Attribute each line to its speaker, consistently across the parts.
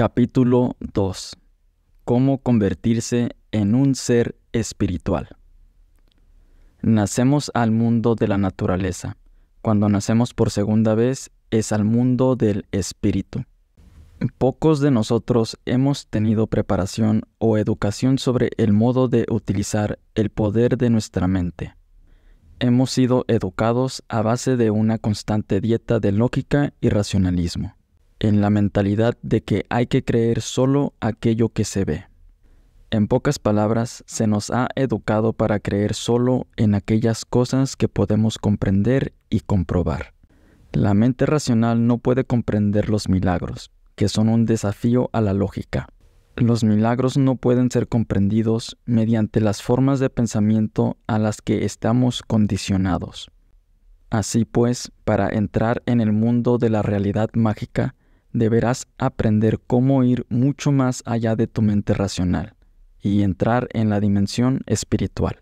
Speaker 1: Capítulo 2. Cómo convertirse en un ser espiritual. Nacemos al mundo de la naturaleza. Cuando nacemos por segunda vez, es al mundo del espíritu. Pocos de nosotros hemos tenido preparación o educación sobre el modo de utilizar el poder de nuestra mente. Hemos sido educados a base de una constante dieta de lógica y racionalismo, en la mentalidad de que hay que creer solo aquello que se ve. En pocas palabras, se nos ha educado para creer solo en aquellas cosas que podemos comprender y comprobar. La mente racional no puede comprender los milagros, que son un desafío a la lógica. Los milagros no pueden ser comprendidos mediante las formas de pensamiento a las que estamos condicionados. Así pues, para entrar en el mundo de la realidad mágica, deberás aprender cómo ir mucho más allá de tu mente racional y entrar en la dimensión espiritual,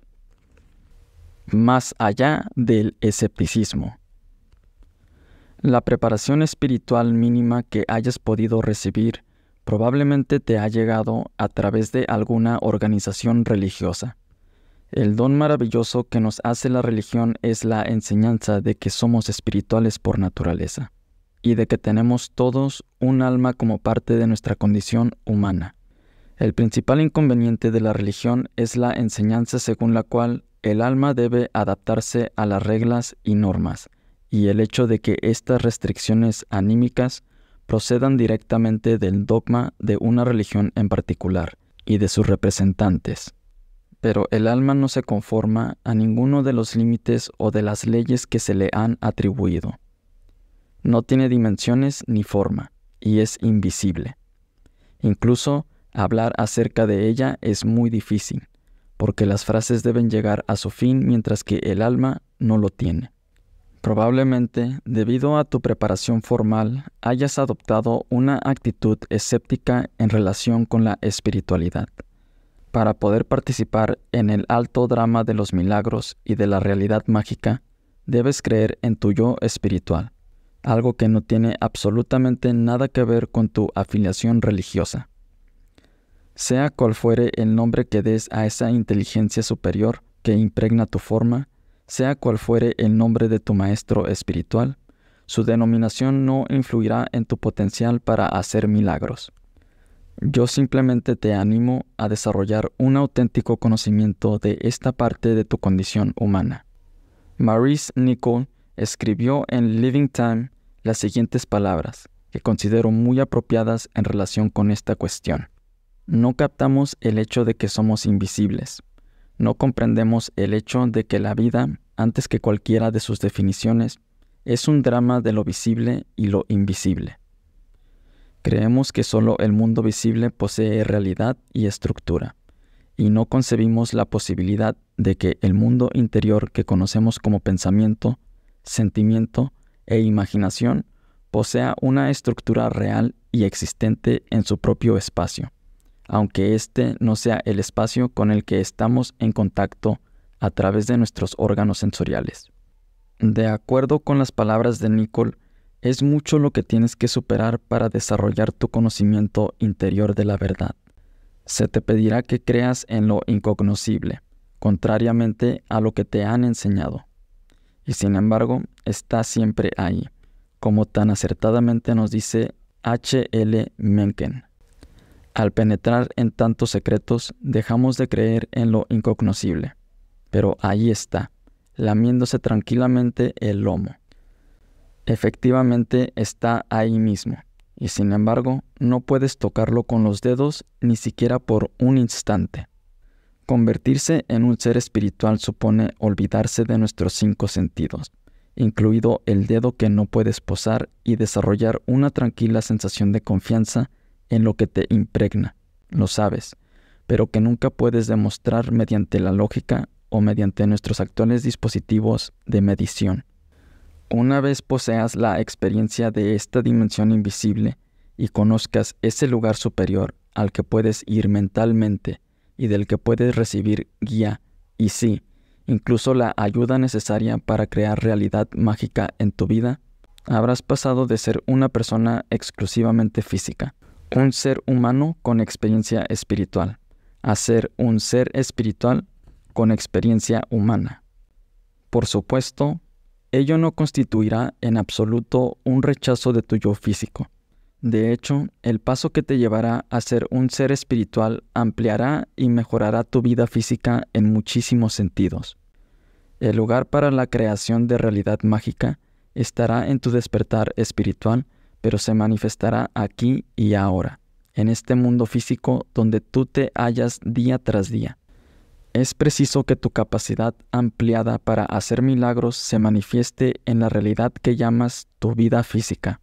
Speaker 1: más allá del escepticismo. La preparación espiritual mínima que hayas podido recibir probablemente te ha llegado a través de alguna organización religiosa. El don maravilloso que nos hace la religión es la enseñanza de que somos espirituales por naturaleza y de que tenemos todos un alma como parte de nuestra condición humana. El principal inconveniente de la religión es la enseñanza según la cual el alma debe adaptarse a las reglas y normas, y el hecho de que estas restricciones anímicas procedan directamente del dogma de una religión en particular y de sus representantes. Pero el alma no se conforma a ninguno de los límites o de las leyes que se le han atribuido. No tiene dimensiones ni forma, y es invisible. Incluso, hablar acerca de ella es muy difícil, porque las frases deben llegar a su fin mientras que el alma no lo tiene. Probablemente, debido a tu preparación formal, hayas adoptado una actitud escéptica en relación con la espiritualidad. Para poder participar en el alto drama de los milagros y de la realidad mágica, debes creer en tu yo espiritual, algo que no tiene absolutamente nada que ver con tu afiliación religiosa. Sea cual fuere el nombre que des a esa inteligencia superior que impregna tu forma, sea cual fuere el nombre de tu maestro espiritual, su denominación no influirá en tu potencial para hacer milagros. Yo simplemente te animo a desarrollar un auténtico conocimiento de esta parte de tu condición humana. Maurice Nicoll escribió en Living Time las siguientes palabras, que considero muy apropiadas en relación con esta cuestión. No captamos el hecho de que somos invisibles. No comprendemos el hecho de que la vida, antes que cualquiera de sus definiciones, es un drama de lo visible y lo invisible. Creemos que solo el mundo visible posee realidad y estructura, y no concebimos la posibilidad de que el mundo interior que conocemos como pensamiento, sentimiento e imaginación posea una estructura real y existente en su propio espacio, aunque este no sea el espacio con el que estamos en contacto a través de nuestros órganos sensoriales. De acuerdo con las palabras de Nicoll, es mucho lo que tienes que superar para desarrollar tu conocimiento interior de la verdad. Se te pedirá que creas en lo incognoscible, contrariamente a lo que te han enseñado. Y sin embargo, está siempre ahí, como tan acertadamente nos dice H.L. Mencken. Al penetrar en tantos secretos, dejamos de creer en lo incognoscible. Pero ahí está, lamiéndose tranquilamente el lomo. Efectivamente está ahí mismo, y sin embargo, no puedes tocarlo con los dedos ni siquiera por un instante. Convertirse en un ser espiritual supone olvidarse de nuestros 5 sentidos, incluido el dedo que no puedes posar, y desarrollar una tranquila sensación de confianza en lo que te impregna, lo sabes, pero que nunca puedes demostrar mediante la lógica o mediante nuestros actuales dispositivos de medición. Una vez poseas la experiencia de esta dimensión invisible y conozcas ese lugar superior al que puedes ir mentalmente y del que puedes recibir guía y sí, incluso la ayuda necesaria para crear realidad mágica en tu vida, habrás pasado de ser una persona exclusivamente física, Un ser humano con experiencia espiritual, a ser un ser espiritual con experiencia humana. Por supuesto, ello no constituirá en absoluto un rechazo de tu yo físico. De hecho, el paso que te llevará a ser un ser espiritual ampliará y mejorará tu vida física en muchísimos sentidos. El lugar para la creación de realidad mágica estará en tu despertar espiritual, pero se manifestará aquí y ahora, en este mundo físico donde tú te hallas día tras día. Es preciso que tu capacidad ampliada para hacer milagros se manifieste en la realidad que llamas tu vida física.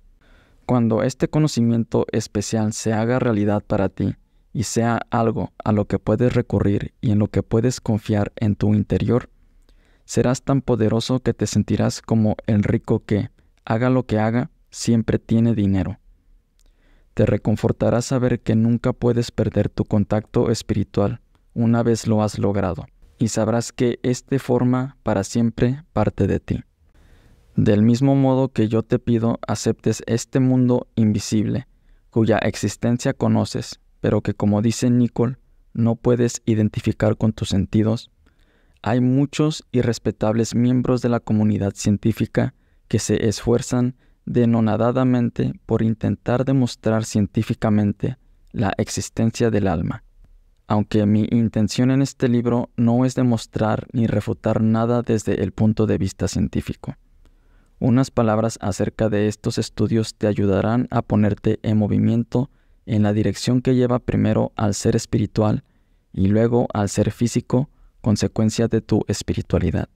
Speaker 1: Cuando este conocimiento especial se haga realidad para ti y sea algo a lo que puedes recurrir y en lo que puedes confiar en tu interior, serás tan poderoso que te sentirás como el rico que, haga lo que haga, siempre tiene dinero. Te reconfortará saber que nunca puedes perder tu contacto espiritual una vez lo has logrado, y sabrás que éste forma para siempre parte de ti. Del mismo modo que yo te pido aceptes este mundo invisible, cuya existencia conoces, pero que, como dice Nicole, no puedes identificar con tus sentidos, hay muchos y respetables miembros de la comunidad científica que se esfuerzan denonadadamente por intentar demostrar científicamente la existencia del alma. Aunque mi intención en este libro no es demostrar ni refutar nada desde el punto de vista científico. Unas palabras acerca de estos estudios te ayudarán a ponerte en movimiento en la dirección que lleva primero al ser espiritual y luego al ser físico, consecuencia de tu espiritualidad.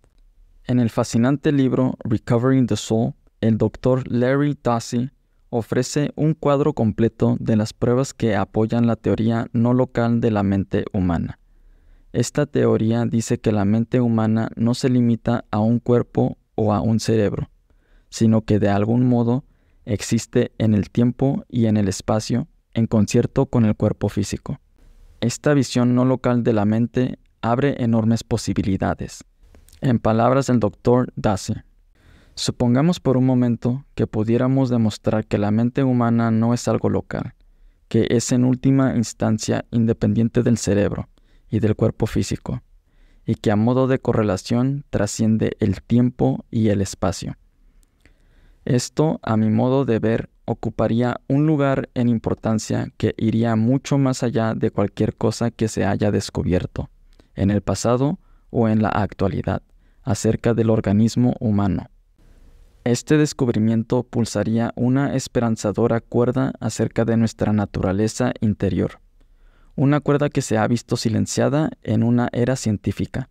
Speaker 1: En el fascinante libro Recovering the Soul, el Dr. Larry Dossey ofrece un cuadro completo de las pruebas que apoyan la teoría no local de la mente humana. Esta teoría dice que la mente humana no se limita a un cuerpo o a un cerebro, sino que de algún modo existe en el tiempo y en el espacio en concierto con el cuerpo físico. Esta visión no local de la mente abre enormes posibilidades. En palabras del Dr. Dossey, supongamos por un momento que pudiéramos demostrar que la mente humana no es algo local, que es en última instancia independiente del cerebro y del cuerpo físico, y que a modo de correlación trasciende el tiempo y el espacio. Esto, a mi modo de ver, ocuparía un lugar en importancia que iría mucho más allá de cualquier cosa que se haya descubierto, en el pasado o en la actualidad, acerca del organismo humano. Este descubrimiento pulsaría una esperanzadora cuerda acerca de nuestra naturaleza interior, una cuerda que se ha visto silenciada en una era científica.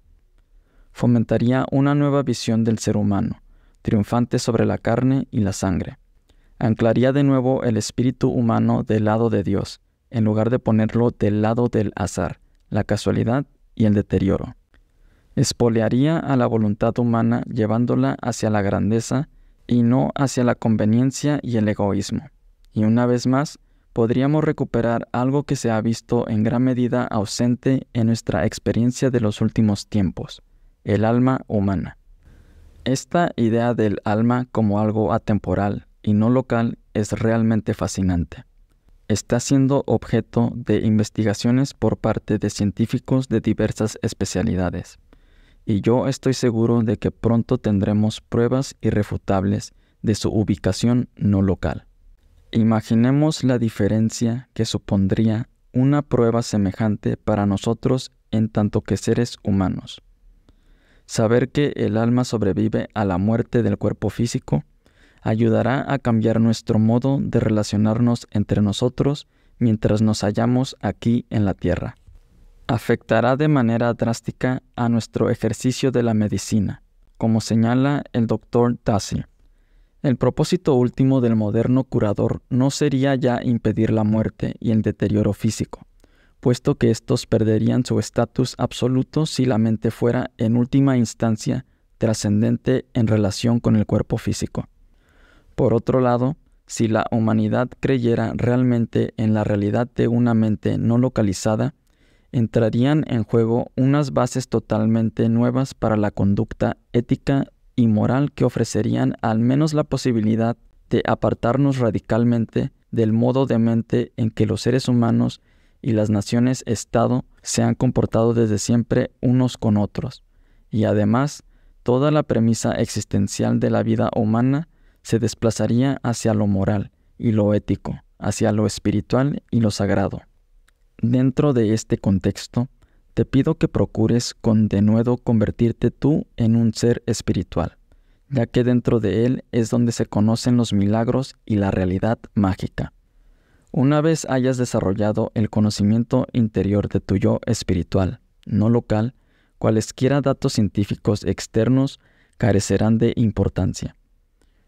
Speaker 1: Fomentaría una nueva visión del ser humano, triunfante sobre la carne y la sangre. Anclaría de nuevo el espíritu humano del lado de Dios, en lugar de ponerlo del lado del azar, la casualidad y el deterioro. Espolearía a la voluntad humana llevándola hacia la grandeza y no hacia la conveniencia y el egoísmo. Y una vez más, podríamos recuperar algo que se ha visto en gran medida ausente en nuestra experiencia de los últimos tiempos, el alma humana. Esta idea del alma como algo atemporal y no local es realmente fascinante. Está siendo objeto de investigaciones por parte de científicos de diversas especialidades. Y yo estoy seguro de que pronto tendremos pruebas irrefutables de su ubicación no local. Imaginemos la diferencia que supondría una prueba semejante para nosotros en tanto que seres humanos. Saber que el alma sobrevive a la muerte del cuerpo físico ayudará a cambiar nuestro modo de relacionarnos entre nosotros mientras nos hallamos aquí en la tierra. Afectará de manera drástica a nuestro ejercicio de la medicina, como señala el Dr. Dossey. El propósito último del moderno curador no sería ya impedir la muerte y el deterioro físico, puesto que estos perderían su estatus absoluto si la mente fuera, en última instancia, trascendente en relación con el cuerpo físico. Por otro lado, si la humanidad creyera realmente en la realidad de una mente no localizada, entrarían en juego unas bases totalmente nuevas para la conducta ética y moral que ofrecerían al menos la posibilidad de apartarnos radicalmente del modo de mente en que los seres humanos y las naciones-estado se han comportado desde siempre unos con otros, y además toda la premisa existencial de la vida humana se desplazaría hacia lo moral y lo ético, hacia lo espiritual y lo sagrado. Dentro de este contexto, te pido que procures con denuedo convertirte tú en un ser espiritual, ya que dentro de él es donde se conocen los milagros y la realidad mágica. Una vez hayas desarrollado el conocimiento interior de tu yo espiritual, no local, cualesquiera datos científicos externos carecerán de importancia.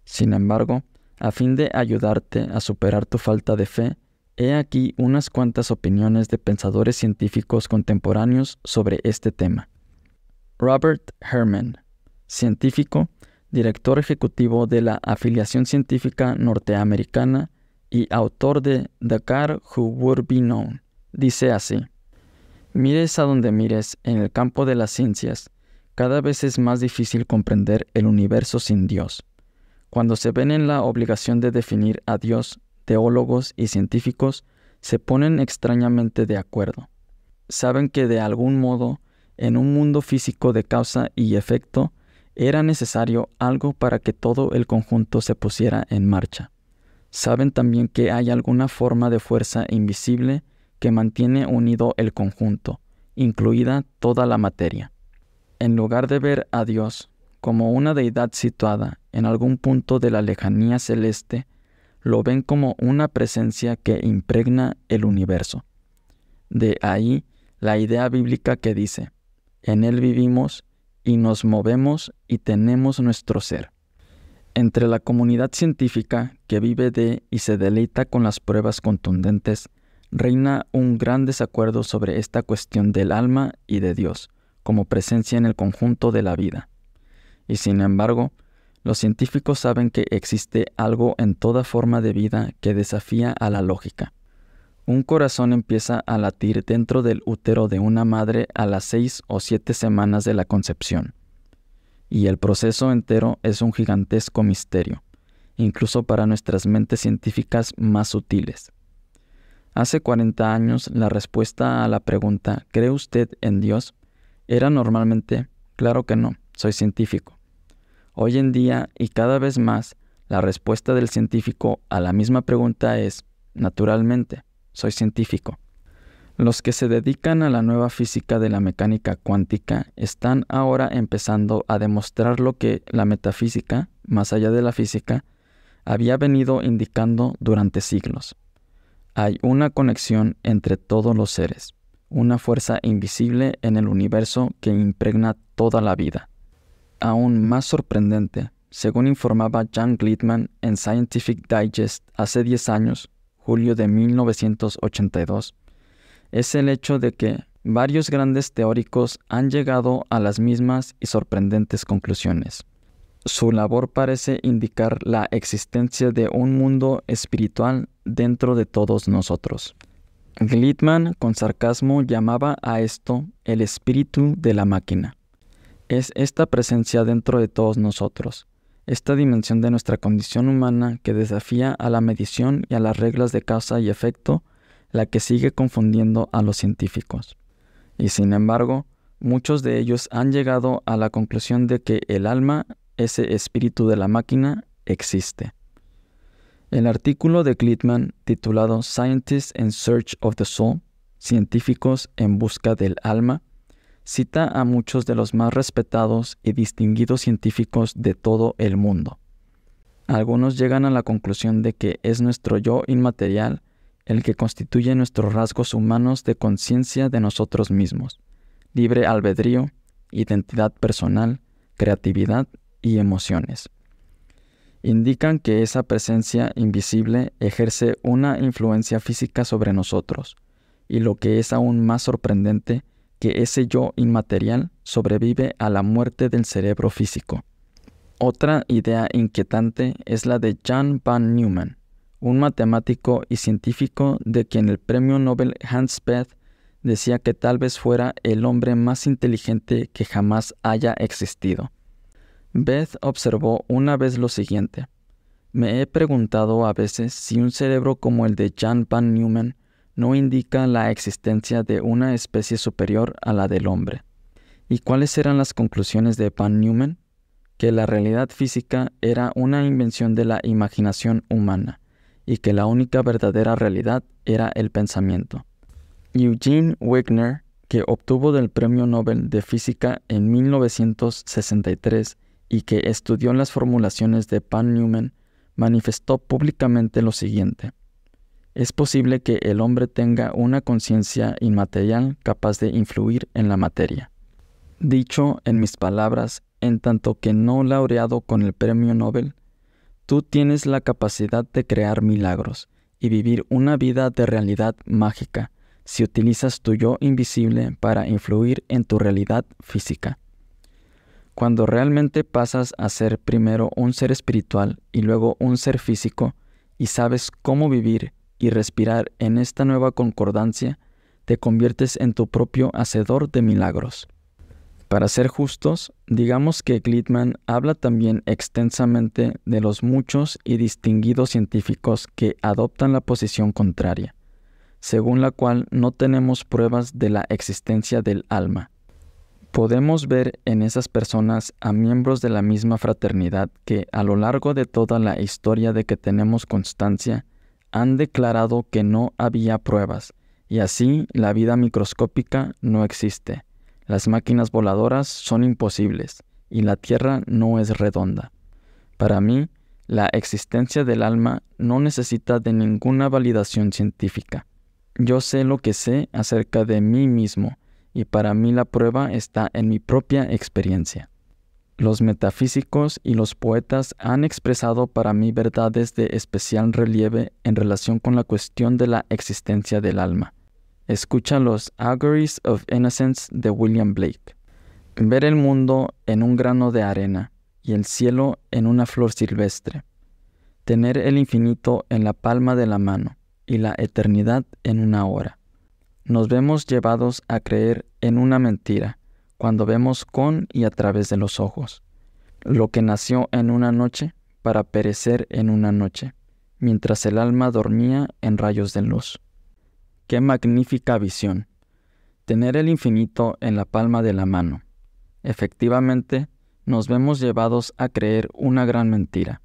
Speaker 1: Sin embargo, a fin de ayudarte a superar tu falta de fe, he aquí unas cuantas opiniones de pensadores científicos contemporáneos sobre este tema. Robert Herman, científico, director ejecutivo de la Afiliación Científica Norteamericana y autor de The God Who Would Be Known, dice así: mires a donde mires en el campo de las ciencias, cada vez es más difícil comprender el universo sin Dios. Cuando se ven en la obligación de definir a Dios, teólogos y científicos se ponen extrañamente de acuerdo. Saben que de algún modo, en un mundo físico de causa y efecto, era necesario algo para que todo el conjunto se pusiera en marcha. Saben también que hay alguna forma de fuerza invisible que mantiene unido el conjunto, incluida toda la materia. En lugar de ver a Dios como una deidad situada en algún punto de la lejanía celeste, lo ven como una presencia que impregna el universo. De ahí la idea bíblica que dice: en Él vivimos y nos movemos y tenemos nuestro ser. Entre la comunidad científica que vive de y se deleita con las pruebas contundentes, reina un gran desacuerdo sobre esta cuestión del alma y de Dios, como presencia en el conjunto de la vida. Y sin embargo, los científicos saben que existe algo en toda forma de vida que desafía a la lógica. Un corazón empieza a latir dentro del útero de una madre a las 6 o 7 semanas de la concepción. Y el proceso entero es un gigantesco misterio, incluso para nuestras mentes científicas más sutiles. Hace 40 años, la respuesta a la pregunta ¿cree usted en Dios? Era normalmente, claro que no, soy científico. Hoy en día, y cada vez más, la respuesta del científico a la misma pregunta es, naturalmente, soy científico. Los que se dedican a la nueva física de la mecánica cuántica están ahora empezando a demostrar lo que la metafísica, más allá de la física, había venido indicando durante siglos. Hay una conexión entre todos los seres, una fuerza invisible en el universo que impregna toda la vida. Aún más sorprendente, según informaba Jan Glittman en Scientific Digest hace 10 años, julio de 1982, es el hecho de que varios grandes teóricos han llegado a las mismas y sorprendentes conclusiones. Su labor parece indicar la existencia de un mundo espiritual dentro de todos nosotros. Glittman, con sarcasmo, llamaba a esto el espíritu de la máquina. Es esta presencia dentro de todos nosotros, esta dimensión de nuestra condición humana que desafía a la medición y a las reglas de causa y efecto, la que sigue confundiendo a los científicos. Y sin embargo, muchos de ellos han llegado a la conclusión de que el alma, ese espíritu de la máquina, existe. El artículo de Glittman, titulado Scientists in Search of the Soul, Científicos en busca del alma, cita a muchos de los más respetados y distinguidos científicos de todo el mundo. Algunos llegan a la conclusión de que es nuestro yo inmaterial el que constituye nuestros rasgos humanos de conciencia de nosotros mismos, libre albedrío, identidad personal, creatividad y emociones. Indican que esa presencia invisible ejerce una influencia física sobre nosotros, y lo que es aún más sorprendente, que ese yo inmaterial sobrevive a la muerte del cerebro físico. Otra idea inquietante es la de Jan van Neumann, un matemático y científico de quien el premio Nobel Hans Bethe decía que tal vez fuera el hombre más inteligente que jamás haya existido. Bethe observó una vez lo siguiente: Me he preguntado a veces si un cerebro como el de Jan van Neumann no indica la existencia de una especie superior a la del hombre. ¿Y cuáles eran las conclusiones de van Neumann? Que la realidad física era una invención de la imaginación humana y que la única verdadera realidad era el pensamiento. Eugene Wigner, que obtuvo el Premio Nobel de Física en 1963 y que estudió las formulaciones de van Neumann, manifestó públicamente lo siguiente: es posible que el hombre tenga una conciencia inmaterial capaz de influir en la materia. Dicho en mis palabras, en tanto que no laureado con el Premio Nobel, tú tienes la capacidad de crear milagros y vivir una vida de realidad mágica si utilizas tu yo invisible para influir en tu realidad física. Cuando realmente pasas a ser primero un ser espiritual y luego un ser físico, y sabes cómo vivir y respirar en esta nueva concordancia, te conviertes en tu propio hacedor de milagros. Para ser justos, digamos que Gleitman habla también extensamente de los muchos y distinguidos científicos que adoptan la posición contraria, según la cual no tenemos pruebas de la existencia del alma. Podemos ver en esas personas a miembros de la misma fraternidad que, a lo largo de toda la historia de que tenemos constancia, han declarado que no había pruebas, y así la vida microscópica no existe. Las máquinas voladoras son imposibles, y la Tierra no es redonda. Para mí, la existencia del alma no necesita de ninguna validación científica. Yo sé lo que sé acerca de mí mismo, y para mí la prueba está en mi propia experiencia. Los metafísicos y los poetas han expresado para mí verdades de especial relieve en relación con la cuestión de la existencia del alma. Escucha los Allegories of Innocence de William Blake. Ver el mundo en un grano de arena y el cielo en una flor silvestre. Tener el infinito en la palma de la mano y la eternidad en una hora. Nos vemos llevados a creer en una mentira cuando vemos con y a través de los ojos. Lo que nació en una noche para perecer en una noche, mientras el alma dormía en rayos de luz. ¡Qué magnífica visión! Tener el infinito en la palma de la mano. Efectivamente, nos vemos llevados a creer una gran mentira,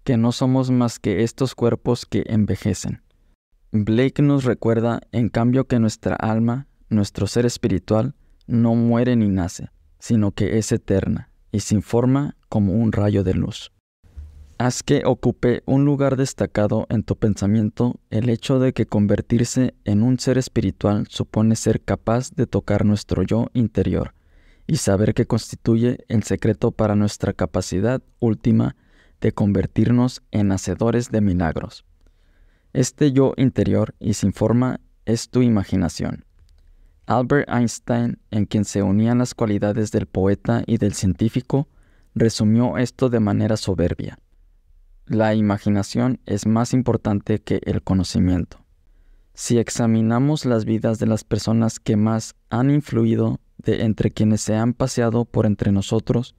Speaker 1: que no somos más que estos cuerpos que envejecen. Blake nos recuerda, en cambio, que nuestra alma, nuestro ser espiritual, no muere ni nace, sino que es eterna y sin forma como un rayo de luz. Haz que ocupe un lugar destacado en tu pensamiento el hecho de que convertirse en un ser espiritual supone ser capaz de tocar nuestro yo interior y saber que constituye el secreto para nuestra capacidad última de convertirnos en hacedores de milagros. Este yo interior y sin forma es tu imaginación. Albert Einstein, en quien se unían las cualidades del poeta y del científico, resumió esto de manera soberbia. La imaginación es más importante que el conocimiento. Si examinamos las vidas de las personas que más han influido de entre quienes se han paseado por entre nosotros,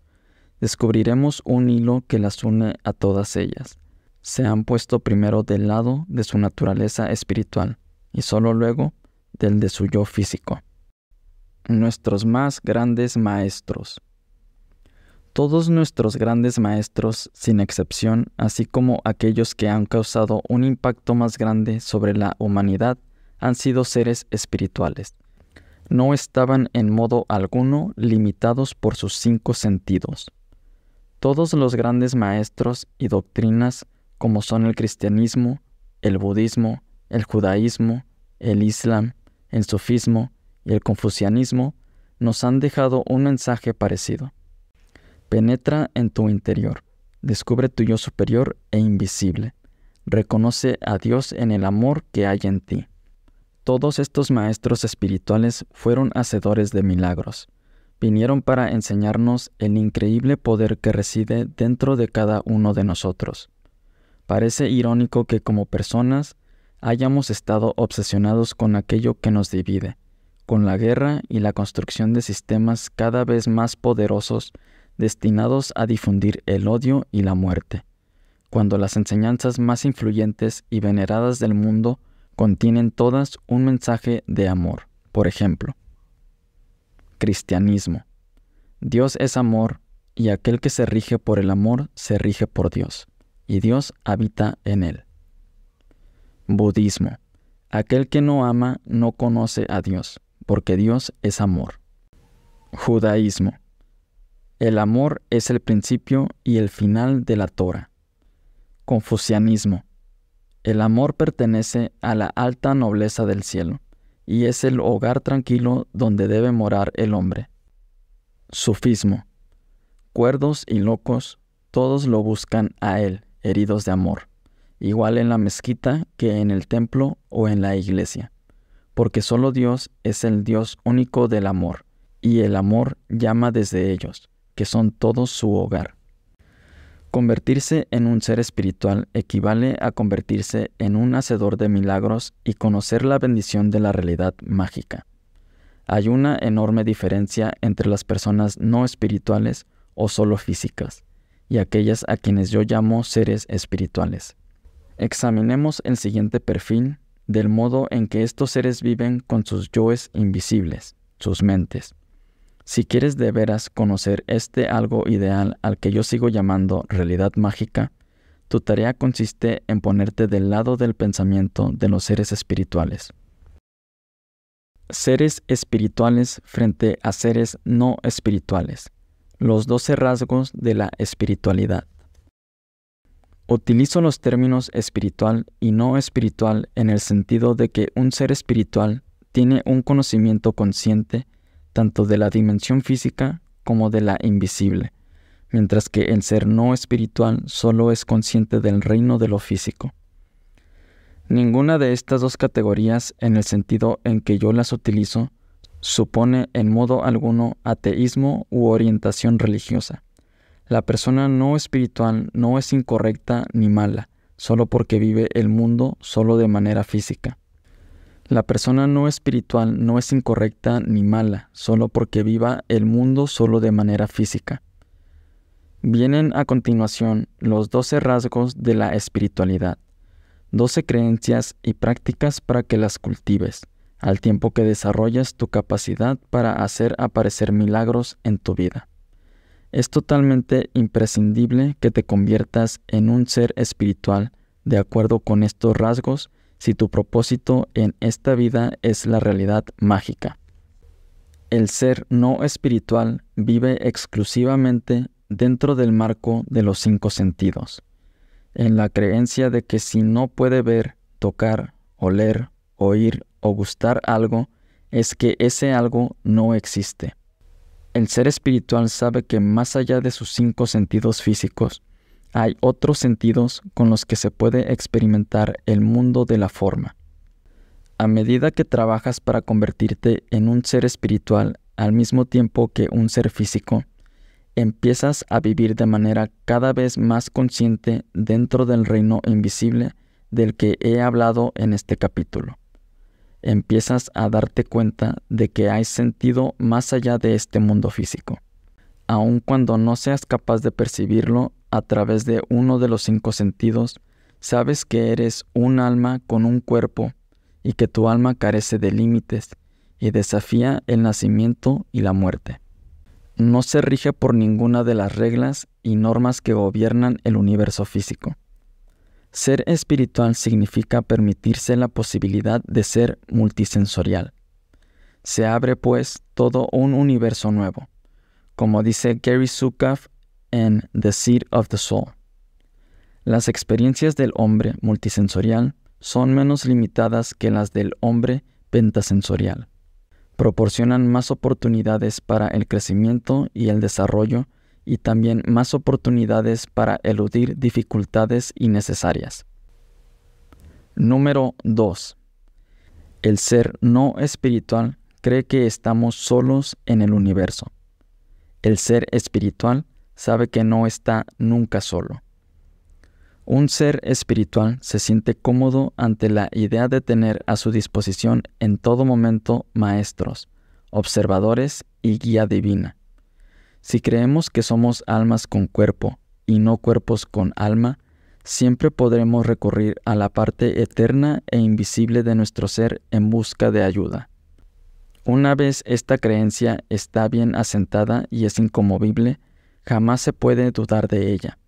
Speaker 1: descubriremos un hilo que las une a todas ellas. Se han puesto primero del lado de su naturaleza espiritual y solo luego del de su yo físico. Nuestros más grandes maestros. Todos nuestros grandes maestros, sin excepción, así como aquellos que han causado un impacto más grande sobre la humanidad, han sido seres espirituales. No estaban en modo alguno limitados por sus 5 sentidos. Todos los grandes maestros y doctrinas, como son el cristianismo, el budismo, el judaísmo, el islam, el sufismo y el confucianismo, nos han dejado un mensaje parecido. Penetra en tu interior, descubre tu yo superior e invisible, reconoce a Dios en el amor que hay en ti. Todos estos maestros espirituales fueron hacedores de milagros. Vinieron para enseñarnos el increíble poder que reside dentro de cada uno de nosotros. Parece irónico que como personas hayamos estado obsesionados con aquello que nos divide, con la guerra y la construcción de sistemas cada vez más poderosos destinados a difundir el odio y la muerte, cuando las enseñanzas más influyentes y veneradas del mundo contienen todas un mensaje de amor. Por ejemplo, cristianismo. Dios es amor, y aquel que se rige por el amor se rige por Dios, y Dios habita en él. Budismo. Aquel que no ama no conoce a Dios, porque Dios es amor. Judaísmo. El amor es el principio y el final de la Torá. Confucianismo. El amor pertenece a la alta nobleza del cielo, y es el hogar tranquilo donde debe morar el hombre. Sufismo. Cuerdos y locos, todos lo buscan a él, heridos de amor, igual en la mezquita que en el templo o en la iglesia, porque solo Dios es el Dios único del amor, y el amor llama desde ellos, que son todos su hogar. Convertirse en un ser espiritual equivale a convertirse en un hacedor de milagros y conocer la bendición de la realidad mágica. Hay una enorme diferencia entre las personas no espirituales o solo físicas, y aquellas a quienes yo llamo seres espirituales. Examinemos el siguiente perfil del modo en que estos seres viven con sus yoes invisibles, sus mentes. Si quieres de veras conocer este algo ideal al que yo sigo llamando realidad mágica, tu tarea consiste en ponerte del lado del pensamiento de los seres espirituales. Seres espirituales frente a seres no espirituales. Los 12 rasgos de la espiritualidad. Utilizo los términos espiritual y no espiritual en el sentido de que un ser espiritual tiene un conocimiento consciente tanto de la dimensión física como de la invisible, mientras que el ser no espiritual solo es consciente del reino de lo físico. Ninguna de estas dos categorías, en el sentido en que yo las utilizo, supone en modo alguno ateísmo u orientación religiosa. La persona no espiritual no es incorrecta ni mala, solo porque vive el mundo solo de manera física. La persona no espiritual no es incorrecta ni mala, solo porque viva el mundo solo de manera física. Vienen a continuación los 12 rasgos de la espiritualidad, 12 creencias y prácticas para que las cultives, al tiempo que desarrollas tu capacidad para hacer aparecer milagros en tu vida. Es totalmente imprescindible que te conviertas en un ser espiritual de acuerdo con estos rasgos si tu propósito en esta vida es la realidad mágica. El ser no espiritual vive exclusivamente dentro del marco de los 5 sentidos, en la creencia de que si no puede ver, tocar, oler, oír o gustar algo, es que ese algo no existe. El ser espiritual sabe que más allá de sus 5 sentidos físicos, hay otros sentidos con los que se puede experimentar el mundo de la forma. A medida que trabajas para convertirte en un ser espiritual al mismo tiempo que un ser físico, empiezas a vivir de manera cada vez más consciente dentro del reino invisible del que he hablado en este capítulo. Empiezas a darte cuenta de que hay sentido más allá de este mundo físico. Aun cuando no seas capaz de percibirlo a través de uno de los 5 sentidos, sabes que eres un alma con un cuerpo y que tu alma carece de límites y desafía el nacimiento y la muerte. No se rige por ninguna de las reglas y normas que gobiernan el universo físico. Ser espiritual significa permitirse la posibilidad de ser multisensorial. Se abre, pues, todo un universo nuevo, como dice Gary Zukav en The Seed of the Soul. Las experiencias del hombre multisensorial son menos limitadas que las del hombre pentasensorial. Proporcionan más oportunidades para el crecimiento y el desarrollo y también más oportunidades para eludir dificultades innecesarias. Número 2. El ser no espiritual cree que estamos solos en el universo. El ser espiritual sabe que no está nunca solo. Un ser espiritual se siente cómodo ante la idea de tener a su disposición en todo momento maestros, observadores y guía divina. Si creemos que somos almas con cuerpo y no cuerpos con alma, siempre podremos recurrir a la parte eterna e invisible de nuestro ser en busca de ayuda. Una vez esta creencia está bien asentada y es inconmovible, jamás se puede dudar de ella,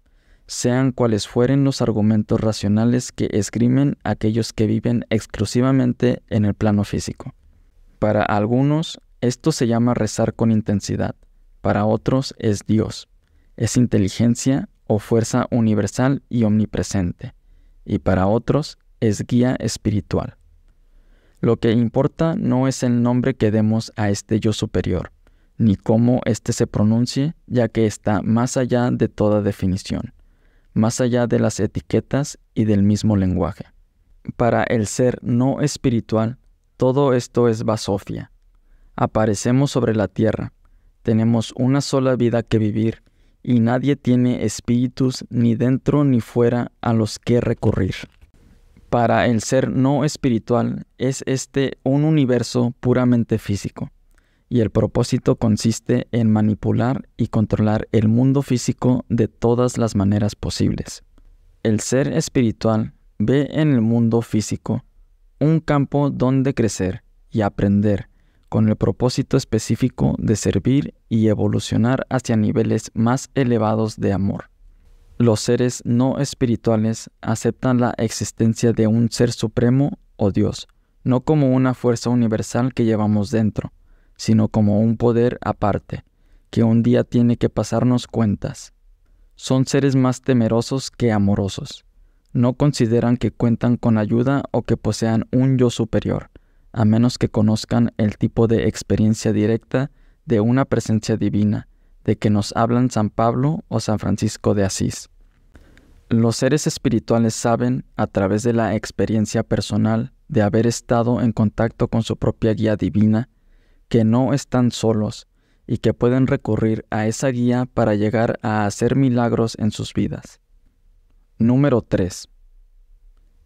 Speaker 1: sean cuales fueren los argumentos racionales que esgrimen aquellos que viven exclusivamente en el plano físico. Para algunos, esto se llama rezar con intensidad, para otros es Dios, es inteligencia o fuerza universal y omnipresente, y para otros es guía espiritual. Lo que importa no es el nombre que demos a este yo superior, ni cómo éste se pronuncie, ya que está más allá de toda definición, más allá de las etiquetas y del mismo lenguaje. Para el ser no espiritual, todo esto es basofia. Aparecemos sobre la tierra, tenemos una sola vida que vivir, y nadie tiene espíritus ni dentro ni fuera a los que recurrir. Para el ser no espiritual es un universo puramente físico, y el propósito consiste en manipular y controlar el mundo físico de todas las maneras posibles. El ser espiritual ve en el mundo físico un campo donde crecer y aprender, con el propósito específico de servir y evolucionar hacia niveles más elevados de amor. Los seres no espirituales aceptan la existencia de un ser supremo o Dios, no como una fuerza universal que llevamos dentro, sino como un poder aparte, que un día tiene que pasarnos cuentas. Son seres más temerosos que amorosos. No consideran que cuentan con ayuda o que posean un yo superior, a menos que conozcan el tipo de experiencia directa de una presencia divina, de que nos hablan San Pablo o San Francisco de Asís. Los seres espirituales saben, a través de la experiencia personal de haber estado en contacto con su propia guía divina, que no están solos y que pueden recurrir a esa guía para llegar a hacer milagros en sus vidas. Número 3.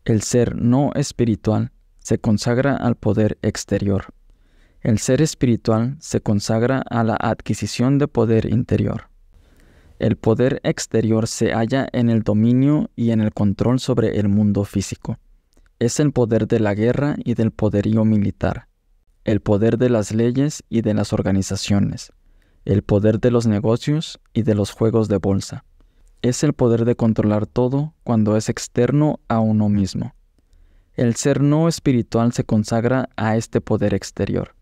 Speaker 1: El ser no espiritual se consagra al poder exterior. El ser espiritual se consagra a la adquisición de poder interior. El poder exterior se halla en el dominio y en el control sobre el mundo físico. Es el poder de la guerra y del poderío militar, el poder de las leyes y de las organizaciones, el poder de los negocios y de los juegos de bolsa. Es el poder de controlar todo cuando es externo a uno mismo. El ser no espiritual se consagra a este poder exterior.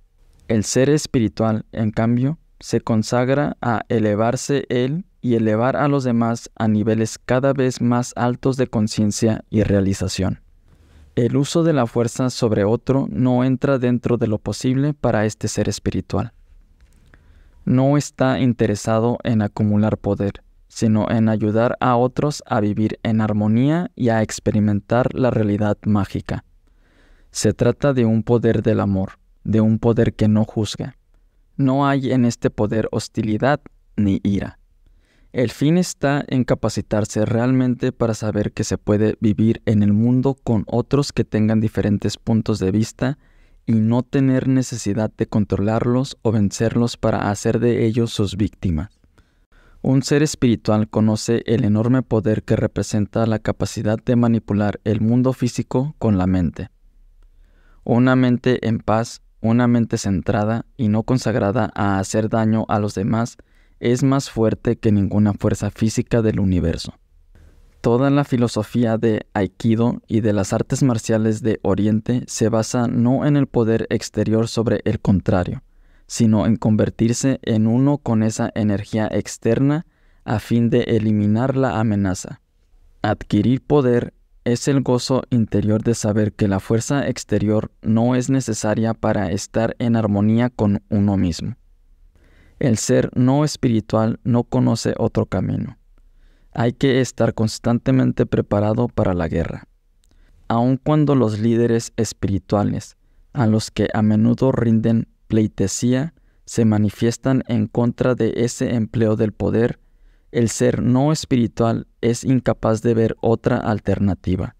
Speaker 1: El ser espiritual, en cambio, se consagra a elevarse él y elevar a los demás a niveles cada vez más altos de conciencia y realización. El uso de la fuerza sobre otro no entra dentro de lo posible para este ser espiritual. No está interesado en acumular poder, sino en ayudar a otros a vivir en armonía y a experimentar la realidad mágica. Se trata de un poder del amor, de un poder que no juzga. No hay en este poder hostilidad ni ira. El fin está en capacitarse realmente para saber que se puede vivir en el mundo con otros que tengan diferentes puntos de vista y no tener necesidad de controlarlos o vencerlos para hacer de ellos sus víctimas. Un ser espiritual conoce el enorme poder que representa la capacidad de manipular el mundo físico con la mente. Una mente en paz, una mente centrada y no consagrada a hacer daño a los demás, es más fuerte que ninguna fuerza física del universo. Toda la filosofía de Aikido y de las artes marciales de Oriente se basa no en el poder exterior sobre el contrario, sino en convertirse en uno con esa energía externa a fin de eliminar la amenaza. Adquirir poder es el gozo interior de saber que la fuerza exterior no es necesaria para estar en armonía con uno mismo. El ser no espiritual no conoce otro camino. Hay que estar constantemente preparado para la guerra. Aun cuando los líderes espirituales, a los que a menudo rinden pleitesía, se manifiestan en contra de ese empleo del poder, el ser no espiritual es incapaz de ver otra alternativa.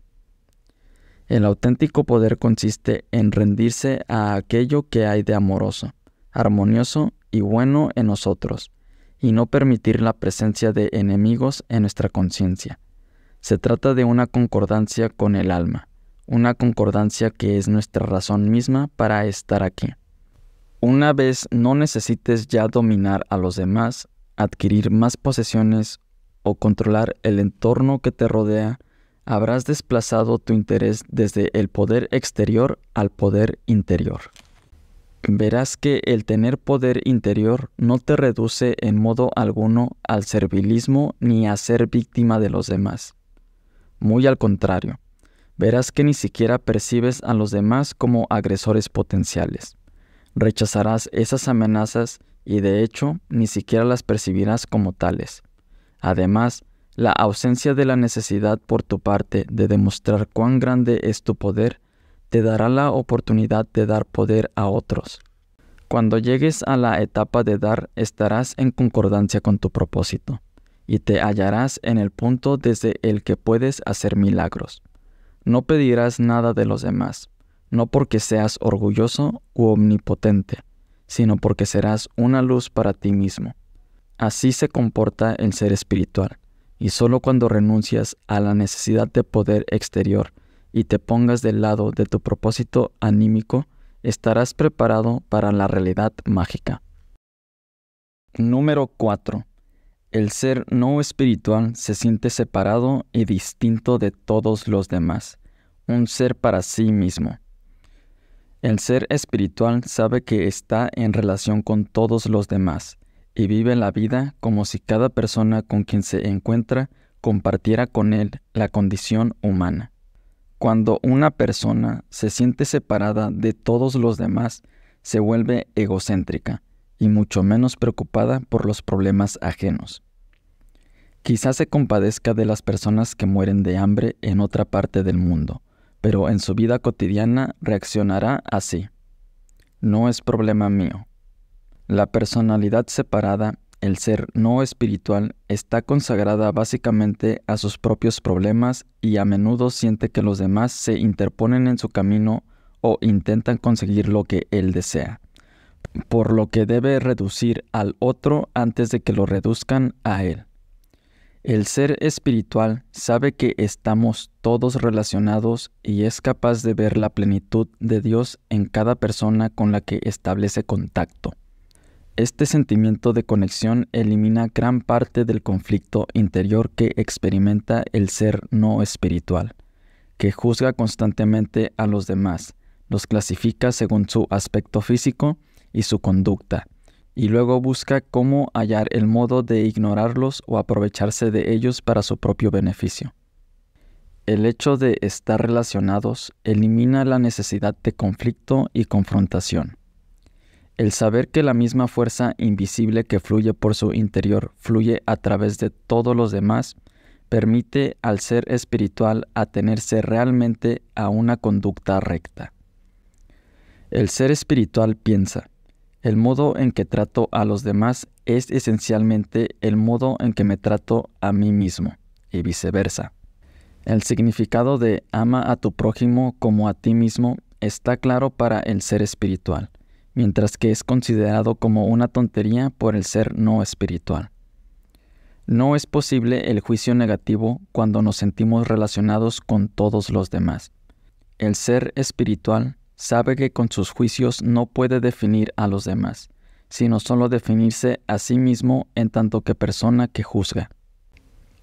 Speaker 1: El auténtico poder consiste en rendirse a aquello que hay de amoroso, armonioso y bueno en nosotros, y no permitir la presencia de enemigos en nuestra conciencia. Se trata de una concordancia con el alma, una concordancia que es nuestra razón misma para estar aquí. Una vez no necesites ya dominar a los demás, adquirir más posesiones o controlar el entorno que te rodea, habrás desplazado tu interés desde el poder exterior al poder interior. Verás que el tener poder interior no te reduce en modo alguno al servilismo ni a ser víctima de los demás. Muy al contrario, verás que ni siquiera percibes a los demás como agresores potenciales. Rechazarás esas amenazas y de hecho ni siquiera las percibirás como tales. Además, la ausencia de la necesidad por tu parte de demostrar cuán grande es tu poder te dará la oportunidad de dar poder a otros. Cuando llegues a la etapa de dar, estarás en concordancia con tu propósito, y te hallarás en el punto desde el que puedes hacer milagros. No pedirás nada de los demás, no porque seas orgulloso u omnipotente, sino porque serás una luz para ti mismo. Así se comporta el ser espiritual, y solo cuando renuncias a la necesidad de poder exterior y te pongas del lado de tu propósito anímico, estarás preparado para la realidad mágica. Número 4. El ser no espiritual se siente separado y distinto de todos los demás, un ser para sí mismo. El ser espiritual sabe que está en relación con todos los demás y vive la vida como si cada persona con quien se encuentra compartiera con él la condición humana. Cuando una persona se siente separada de todos los demás, se vuelve egocéntrica y mucho menos preocupada por los problemas ajenos. Quizás se compadezca de las personas que mueren de hambre en otra parte del mundo, pero en su vida cotidiana reaccionará así: no es problema mío. La personalidad separada, el ser no espiritual, está consagrada básicamente a sus propios problemas y a menudo siente que los demás se interponen en su camino o intentan conseguir lo que él desea, por lo que debe reducir al otro antes de que lo reduzcan a él. El ser espiritual sabe que estamos todos relacionados y es capaz de ver la plenitud de Dios en cada persona con la que establece contacto. Este sentimiento de conexión elimina gran parte del conflicto interior que experimenta el ser no espiritual, que juzga constantemente a los demás, los clasifica según su aspecto físico y su conducta, y luego busca cómo hallar el modo de ignorarlos o aprovecharse de ellos para su propio beneficio. El hecho de estar relacionados elimina la necesidad de conflicto y confrontación. El saber que la misma fuerza invisible que fluye por su interior fluye a través de todos los demás, permite al ser espiritual atenerse realmente a una conducta recta. El ser espiritual piensa: el modo en que trato a los demás es esencialmente el modo en que me trato a mí mismo, y viceversa. El significado de ama a tu prójimo como a ti mismo está claro para el ser espiritual, mientras que es considerado como una tontería por el ser no espiritual. No es posible el juicio negativo cuando nos sentimos relacionados con todos los demás. El ser espiritual sabe que con sus juicios no puede definir a los demás, sino solo definirse a sí mismo en tanto que persona que juzga.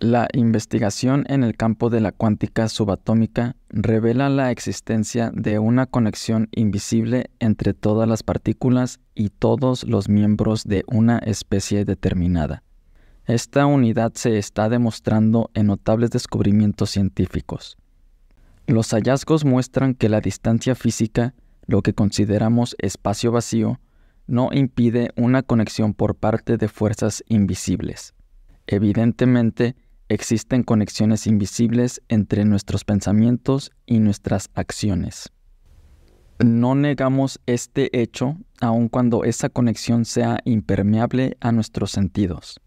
Speaker 1: La investigación en el campo de la cuántica subatómica revela la existencia de una conexión invisible entre todas las partículas y todos los miembros de una especie determinada. Esta unidad se está demostrando en notables descubrimientos científicos. Los hallazgos muestran que la distancia física, lo que consideramos espacio vacío, no impide una conexión por parte de fuerzas invisibles. Evidentemente, existen conexiones invisibles entre nuestros pensamientos y nuestras acciones. No negamos este hecho, aun cuando esa conexión sea impermeable a nuestros sentidos.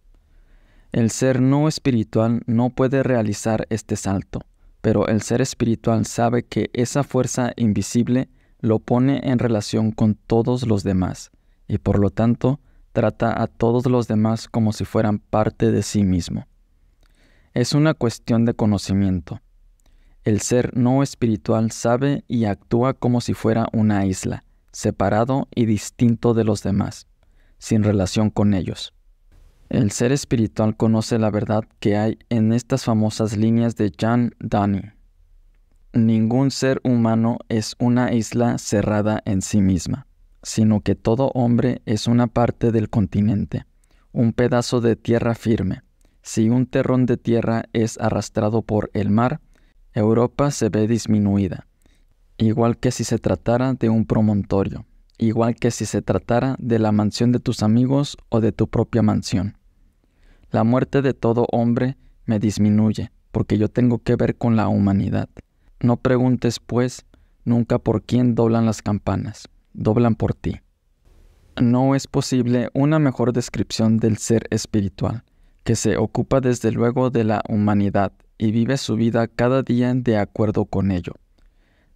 Speaker 1: El ser no espiritual no puede realizar este salto, pero el ser espiritual sabe que esa fuerza invisible lo pone en relación con todos los demás, y por lo tanto trata a todos los demás como si fueran parte de sí mismo. Es una cuestión de conocimiento. El ser no espiritual sabe y actúa como si fuera una isla, separado y distinto de los demás, sin relación con ellos. El ser espiritual conoce la verdad que hay en estas famosas líneas de Jan Dani. Ningún ser humano es una isla cerrada en sí misma, sino que todo hombre es una parte del continente, un pedazo de tierra firme. Si un terrón de tierra es arrastrado por el mar, Europa se ve disminuida, igual que si se tratara de un promontorio, igual que si se tratara de la mansión de tus amigos o de tu propia mansión. La muerte de todo hombre me disminuye, porque yo tengo que ver con la humanidad. No preguntes, pues, nunca por quién doblan las campanas, doblan por ti. No es posible una mejor descripción del ser espiritual, que se ocupa desde luego de la humanidad y vive su vida cada día de acuerdo con ello.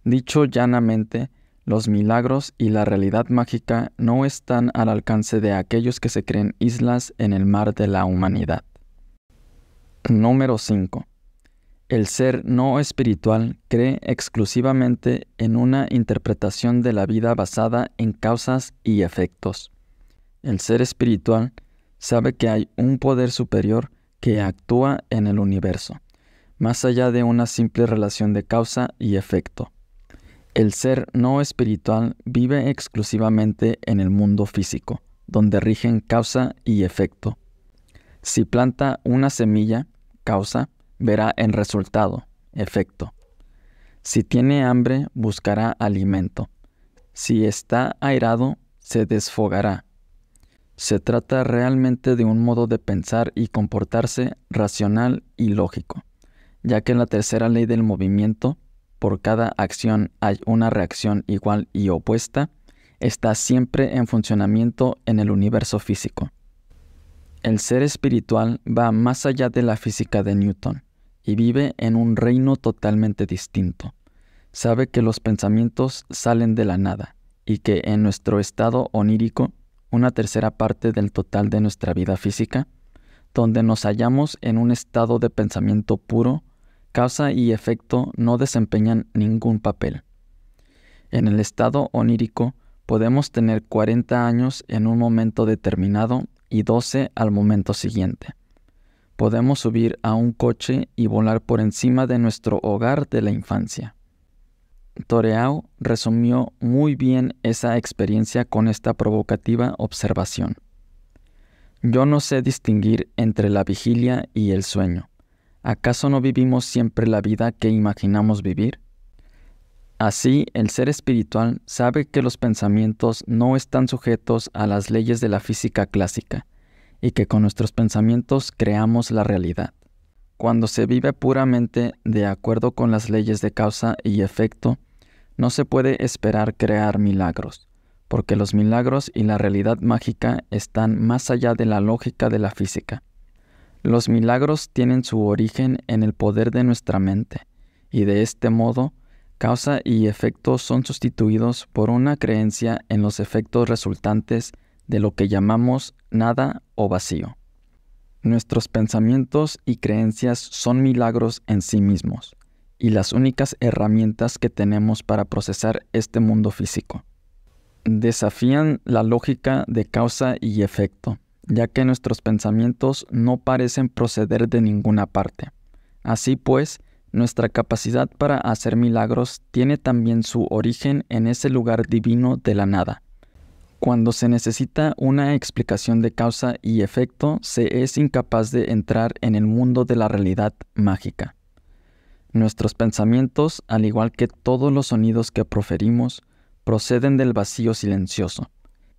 Speaker 1: Dicho llanamente, los milagros y la realidad mágica no están al alcance de aquellos que se creen islas en el mar de la humanidad. Número 5. El ser no espiritual cree exclusivamente en una interpretación de la vida basada en causas y efectos. El ser espiritual sabe que hay un poder superior que actúa en el universo, más allá de una simple relación de causa y efecto. El ser no espiritual vive exclusivamente en el mundo físico, donde rigen causa y efecto. Si planta una semilla, causa, verá el resultado, efecto. Si tiene hambre, buscará alimento. Si está airado, se desfogará. Se trata realmente de un modo de pensar y comportarse racional y lógico, ya que en la tercera ley del movimiento, por cada acción hay una reacción igual y opuesta, está siempre en funcionamiento en el universo físico. El ser espiritual va más allá de la física de Newton y vive en un reino totalmente distinto. Sabe que los pensamientos salen de la nada y que en nuestro estado onírico, una tercera parte del total de nuestra vida física, donde nos hallamos en un estado de pensamiento puro, causa y efecto no desempeñan ningún papel. En el estado onírico podemos tener 40 años en un momento determinado y 12 al momento siguiente. Podemos subir a un coche y volar por encima de nuestro hogar de la infancia. Toreau resumió muy bien esa experiencia con esta provocativa observación. Yo no sé distinguir entre la vigilia y el sueño. ¿Acaso no vivimos siempre la vida que imaginamos vivir? Así, el ser espiritual sabe que los pensamientos no están sujetos a las leyes de la física clásica y que con nuestros pensamientos creamos la realidad. Cuando se vive puramente de acuerdo con las leyes de causa y efecto, no se puede esperar crear milagros, porque los milagros y la realidad mágica están más allá de la lógica de la física. Los milagros tienen su origen en el poder de nuestra mente, y de este modo, causa y efecto son sustituidos por una creencia en los efectos resultantes de lo que llamamos nada o vacío. Nuestros pensamientos y creencias son milagros en sí mismos, y las únicas herramientas que tenemos para procesar este mundo físico. Desafían la lógica de causa y efecto, ya que nuestros pensamientos no parecen proceder de ninguna parte. Así pues, nuestra capacidad para hacer milagros tiene también su origen en ese lugar divino de la nada. Cuando se necesita una explicación de causa y efecto, se es incapaz de entrar en el mundo de la realidad mágica. Nuestros pensamientos, al igual que todos los sonidos que proferimos, proceden del vacío silencioso,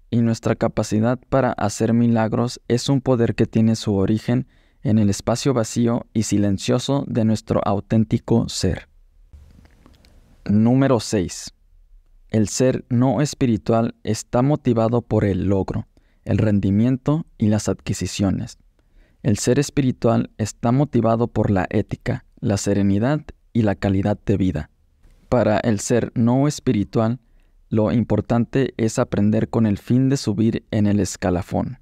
Speaker 1: y nuestra capacidad para hacer milagros es un poder que tiene su origen en el espacio vacío y silencioso de nuestro auténtico ser. Número 6. El ser no espiritual está motivado por el logro, el rendimiento y las adquisiciones. El ser espiritual está motivado por la ética, la serenidad y la calidad de vida. Para el ser no espiritual, lo importante es aprender con el fin de subir en el escalafón,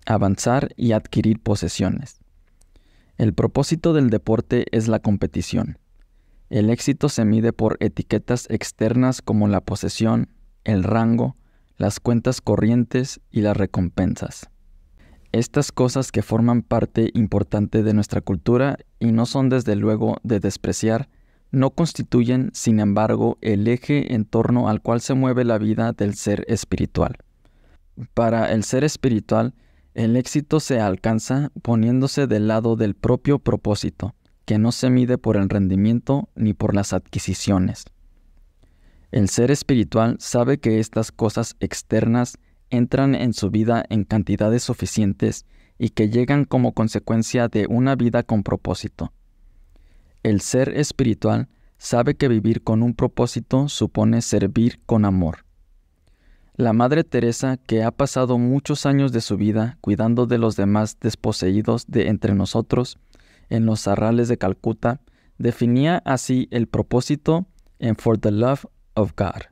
Speaker 1: avanzar y adquirir posesiones. El propósito del deporte es la competición. El éxito se mide por etiquetas externas como la posesión, el rango, las cuentas corrientes y las recompensas. Estas cosas que forman parte importante de nuestra cultura y no son desde luego de despreciar, no constituyen, sin embargo, el eje en torno al cual se mueve la vida del ser espiritual. Para el ser espiritual, el éxito se alcanza poniéndose del lado del propio propósito, que no se mide por el rendimiento ni por las adquisiciones. El ser espiritual sabe que estas cosas externas entran en su vida en cantidades suficientes y que llegan como consecuencia de una vida con propósito. El ser espiritual sabe que vivir con un propósito supone servir con amor. La Madre Teresa, que ha pasado muchos años de su vida cuidando de los demás desposeídos de entre nosotros, en los arrales de Calcuta, definía así el propósito en For the Love of God.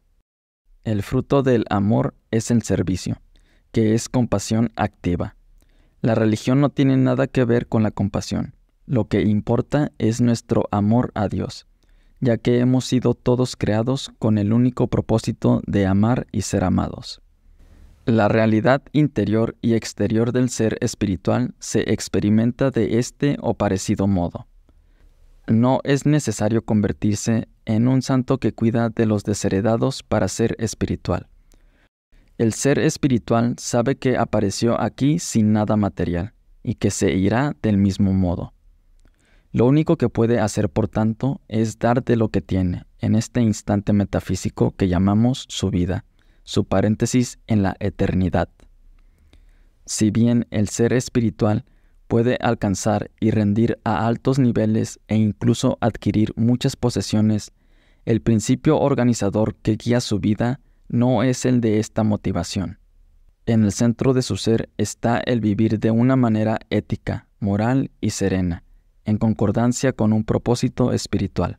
Speaker 1: El fruto del amor es el servicio, que es compasión activa. La religión no tiene nada que ver con la compasión. Lo que importa es nuestro amor a Dios, ya que hemos sido todos creados con el único propósito de amar y ser amados. La realidad interior y exterior del ser espiritual se experimenta de este o parecido modo. No es necesario convertirse en un santo que cuida de los desheredados para ser espiritual. El ser espiritual sabe que apareció aquí sin nada material y que se irá del mismo modo. Lo único que puede hacer, por tanto, es dar de lo que tiene en este instante metafísico que llamamos su vida, su paréntesis en la eternidad. Si bien el ser espiritual puede alcanzar y rendir a altos niveles e incluso adquirir muchas posesiones, el principio organizador que guía su vida no es el de esta motivación. En el centro de su ser está el vivir de una manera ética, moral y serena, en concordancia con un propósito espiritual.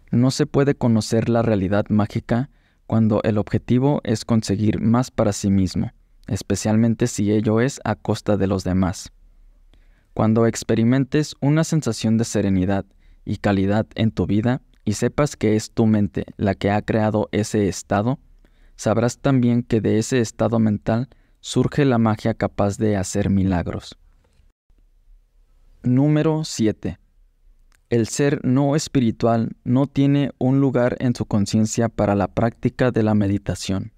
Speaker 1: No se puede conocer la realidad mágica cuando el objetivo es conseguir más para sí mismo, especialmente si ello es a costa de los demás. Cuando experimentes una sensación de serenidad y calidad en tu vida y sepas que es tu mente la que ha creado ese estado, sabrás también que de ese estado mental surge la magia capaz de hacer milagros. Número 7. El ser no espiritual no tiene un lugar en su conciencia para la práctica de la meditación.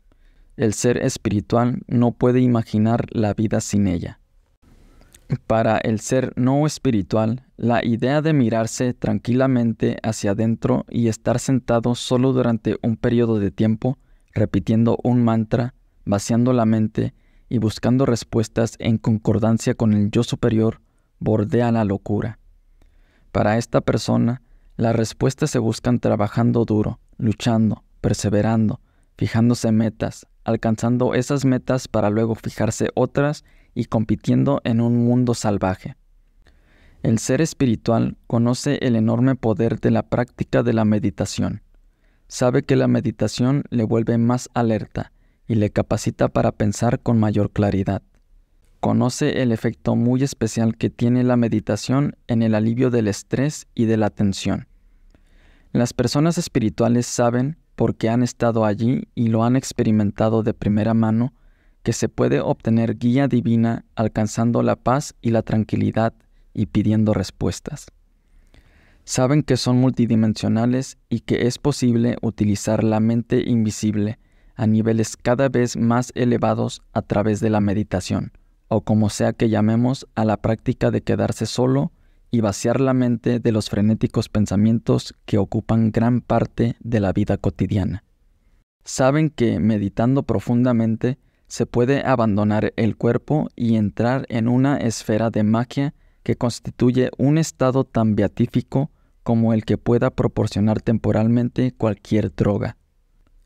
Speaker 1: El ser espiritual no puede imaginar la vida sin ella. Para el ser no espiritual, la idea de mirarse tranquilamente hacia adentro y estar sentado solo durante un periodo de tiempo, repitiendo un mantra, vaciando la mente y buscando respuestas en concordancia con el yo superior, bordea la locura. Para esta persona, las respuestas se buscan trabajando duro, luchando, perseverando, fijándose metas, alcanzando esas metas para luego fijarse otras y compitiendo en un mundo salvaje. El ser espiritual conoce el enorme poder de la práctica de la meditación. Sabe que la meditación le vuelve más alerta y le capacita para pensar con mayor claridad. Conoce el efecto muy especial que tiene la meditación en el alivio del estrés y de la tensión. Las personas espirituales saben, porque han estado allí y lo han experimentado de primera mano, que se puede obtener guía divina alcanzando la paz y la tranquilidad y pidiendo respuestas. Saben que son multidimensionales y que es posible utilizar la mente invisible a niveles cada vez más elevados a través de la meditación, o como sea que llamemos a la práctica de quedarse solo y vaciar la mente de los frenéticos pensamientos que ocupan gran parte de la vida cotidiana. Saben que, meditando profundamente, se puede abandonar el cuerpo y entrar en una esfera de magia que constituye un estado tan beatífico como el que pueda proporcionar temporalmente cualquier droga.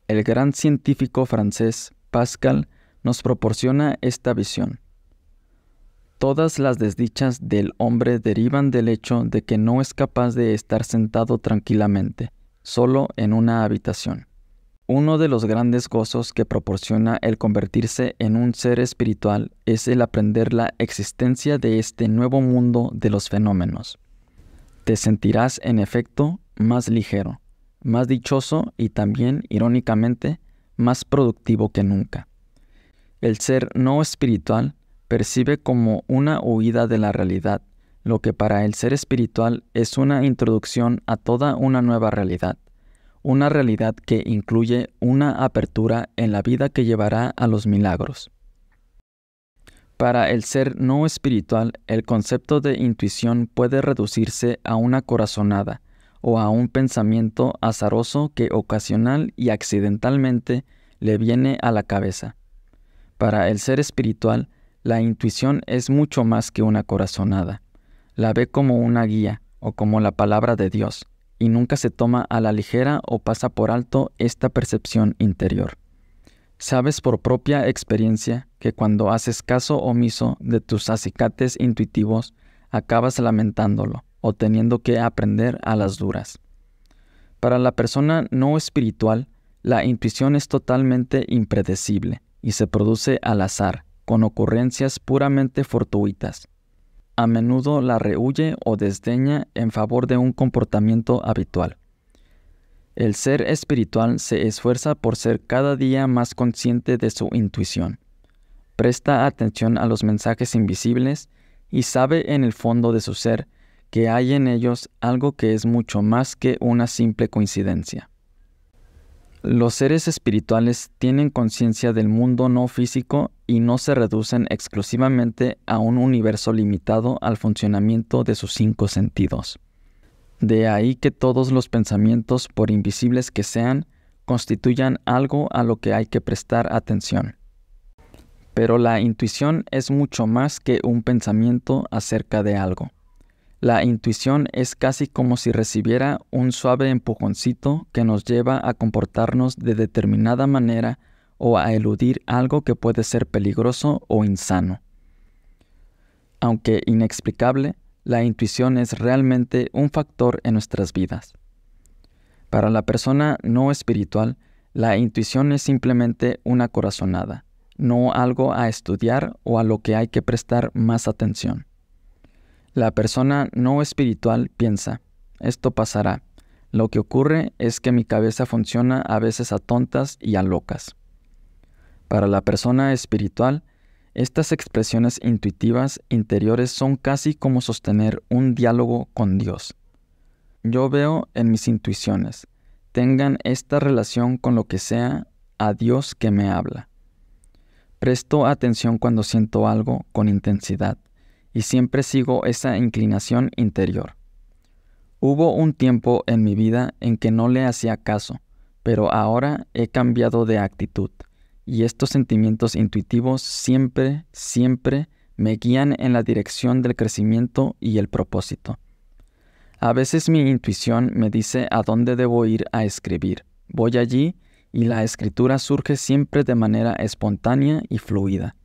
Speaker 1: El gran científico francés Pascal nos proporciona esta visión. Todas las desdichas del hombre derivan del hecho de que no es capaz de estar sentado tranquilamente, solo en una habitación. Uno de los grandes gozos que proporciona el convertirse en un ser espiritual es el aprender la existencia de este nuevo mundo de los fenómenos. Te sentirás, en efecto, más ligero, más dichoso y también, irónicamente, más productivo que nunca. El ser no espiritual percibe como una huida de la realidad, lo que para el ser espiritual es una introducción a toda una nueva realidad. Una realidad que incluye una apertura en la vida que llevará a los milagros. Para el ser no espiritual, el concepto de intuición puede reducirse a una corazonada o a un pensamiento azaroso que ocasional y accidentalmente le viene a la cabeza. Para el ser espiritual, la intuición es mucho más que una corazonada. La ve como una guía o como la palabra de Dios, y nunca se toma a la ligera o pasa por alto esta percepción interior. Sabes por propia experiencia que cuando haces caso omiso de tus acicates intuitivos, acabas lamentándolo o teniendo que aprender a las duras. Para la persona no espiritual, la intuición es totalmente impredecible y se produce al azar, con ocurrencias puramente fortuitas. A menudo la rehúye o desdeña en favor de un comportamiento habitual. El ser espiritual se esfuerza por ser cada día más consciente de su intuición. Presta atención a los mensajes invisibles y sabe en el fondo de su ser que hay en ellos algo que es mucho más que una simple coincidencia. Los seres espirituales tienen conciencia del mundo no físico y no se reducen exclusivamente a un universo limitado al funcionamiento de sus 5 sentidos. De ahí que todos los pensamientos, por invisibles que sean, constituyan algo a lo que hay que prestar atención. Pero la intuición es mucho más que un pensamiento acerca de algo. La intuición es casi como si recibiera un suave empujoncito que nos lleva a comportarnos de determinada manera o a eludir algo que puede ser peligroso o insano. Aunque inexplicable, la intuición es realmente un factor en nuestras vidas. Para la persona no espiritual, la intuición es simplemente una corazonada, no algo a estudiar o a lo que hay que prestar más atención. La persona no espiritual piensa, esto pasará. Lo que ocurre es que mi cabeza funciona a veces a tontas y a locas. Para la persona espiritual, estas expresiones intuitivas interiores son casi como sostener un diálogo con Dios. Yo veo en mis intuiciones, tengan esta relación con lo que sea, a Dios que me habla. Presto atención cuando siento algo con intensidad, y siempre sigo esa inclinación interior. Hubo un tiempo en mi vida en que no le hacía caso, pero ahora he cambiado de actitud, y estos sentimientos intuitivos siempre me guían en la dirección del crecimiento y el propósito. A veces mi intuición me dice a dónde debo ir a escribir. Voy allí y la escritura surge siempre de manera espontánea y fluida.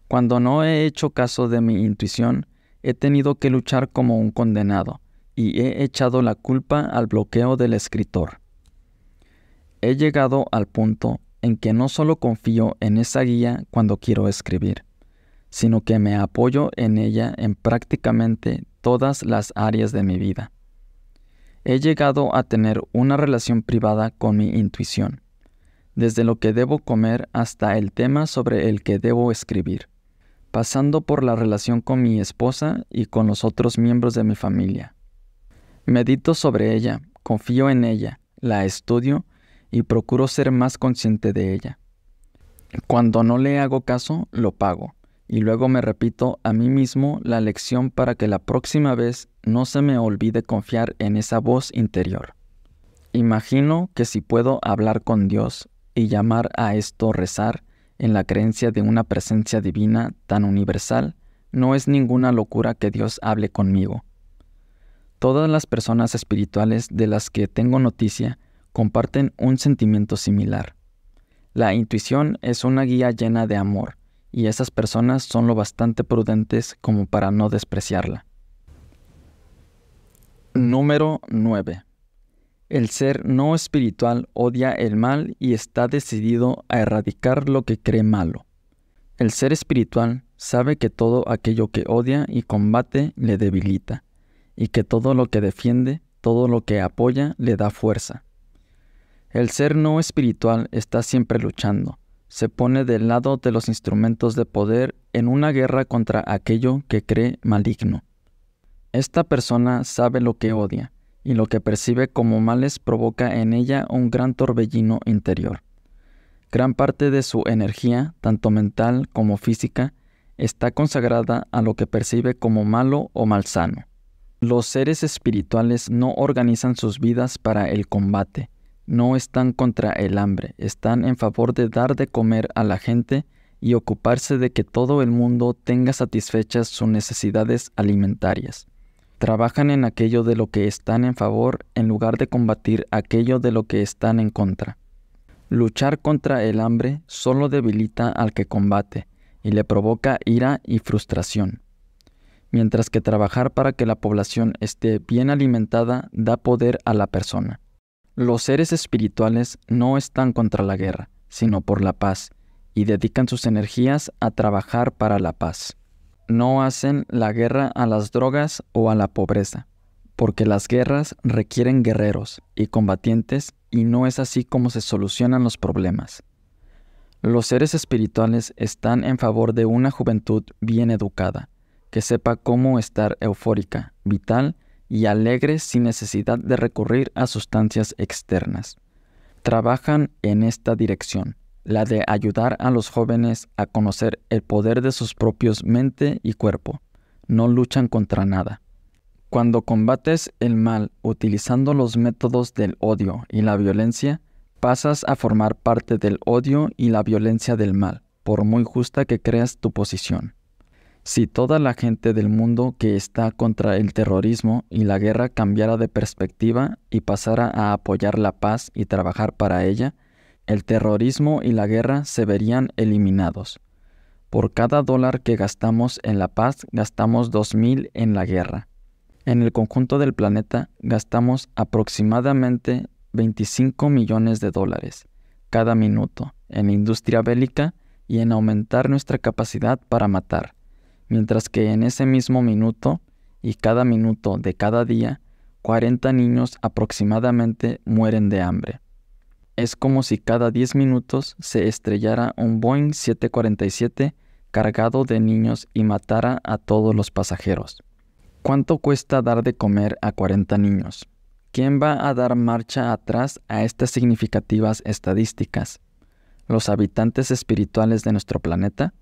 Speaker 1: Cuando no he hecho caso de mi intuición, he tenido que luchar como un condenado y he echado la culpa al bloqueo del escritor. He llegado al punto en que no solo confío en esa guía cuando quiero escribir, sino que me apoyo en ella en prácticamente todas las áreas de mi vida. He llegado a tener una relación privada con mi intuición, desde lo que debo comer hasta el tema sobre el que debo escribir, pasando por la relación con mi esposa y con los otros miembros de mi familia. Medito sobre ella, confío en ella, la estudio y procuro ser más consciente de ella. Cuando no le hago caso, lo pago, y luego me repito a mí mismo la lección para que la próxima vez no se me olvide confiar en esa voz interior. Imagino que si puedo hablar con Dios y llamar a esto rezar, en la creencia de una presencia divina tan universal, no es ninguna locura que Dios hable conmigo. Todas las personas espirituales de las que tengo noticia comparten un sentimiento similar. La intuición es una guía llena de amor, y esas personas son lo bastante prudentes como para no despreciarla. Número 9. El ser no espiritual odia el mal y está decidido a erradicar lo que cree malo. El ser espiritual sabe que todo aquello que odia y combate le debilita, y que todo lo que defiende, todo lo que apoya, le da fuerza. El ser no espiritual está siempre luchando, se pone del lado de los instrumentos de poder en una guerra contra aquello que cree maligno. Esta persona sabe lo que odia, y lo que percibe como males provoca en ella un gran torbellino interior. Gran parte de su energía, tanto mental como física, está consagrada a lo que percibe como malo o malsano. Los seres espirituales no organizan sus vidas para el combate, no están contra el hambre, están en favor de dar de comer a la gente y ocuparse de que todo el mundo tenga satisfechas sus necesidades alimentarias. Trabajan en aquello de lo que están en favor en lugar de combatir aquello de lo que están en contra. Luchar contra el hambre solo debilita al que combate y le provoca ira y frustración, mientras que trabajar para que la población esté bien alimentada da poder a la persona. Los seres espirituales no están contra la guerra, sino por la paz, y dedican sus energías a trabajar para la paz. No hacen la guerra a las drogas o a la pobreza, porque las guerras requieren guerreros y combatientes y no es así como se solucionan los problemas. Los seres espirituales están en favor de una juventud bien educada, que sepa cómo estar eufórica, vital y alegre sin necesidad de recurrir a sustancias externas. Trabajan en esta dirección, la de ayudar a los jóvenes a conocer el poder de sus propios mente y cuerpo. No luchan contra nada. Cuando combates el mal utilizando los métodos del odio y la violencia, pasas a formar parte del odio y la violencia del mal, por muy justa que creas tu posición. Si toda la gente del mundo que está contra el terrorismo y la guerra cambiara de perspectiva y pasara a apoyar la paz y trabajar para ella, el terrorismo y la guerra se verían eliminados. Por cada $1 que gastamos en la paz, gastamos 2,000 en la guerra. En el conjunto del planeta gastamos aproximadamente $25 millones cada minuto en industria bélica y en aumentar nuestra capacidad para matar, mientras que en ese mismo minuto y cada minuto de cada día, 40 niños aproximadamente mueren de hambre. Es como si cada 10 minutos se estrellara un Boeing 747 cargado de niños y matara a todos los pasajeros. ¿Cuánto cuesta dar de comer a 40 niños? ¿Quién va a dar marcha atrás a estas significativas estadísticas? ¿Los habitantes espirituales de nuestro planeta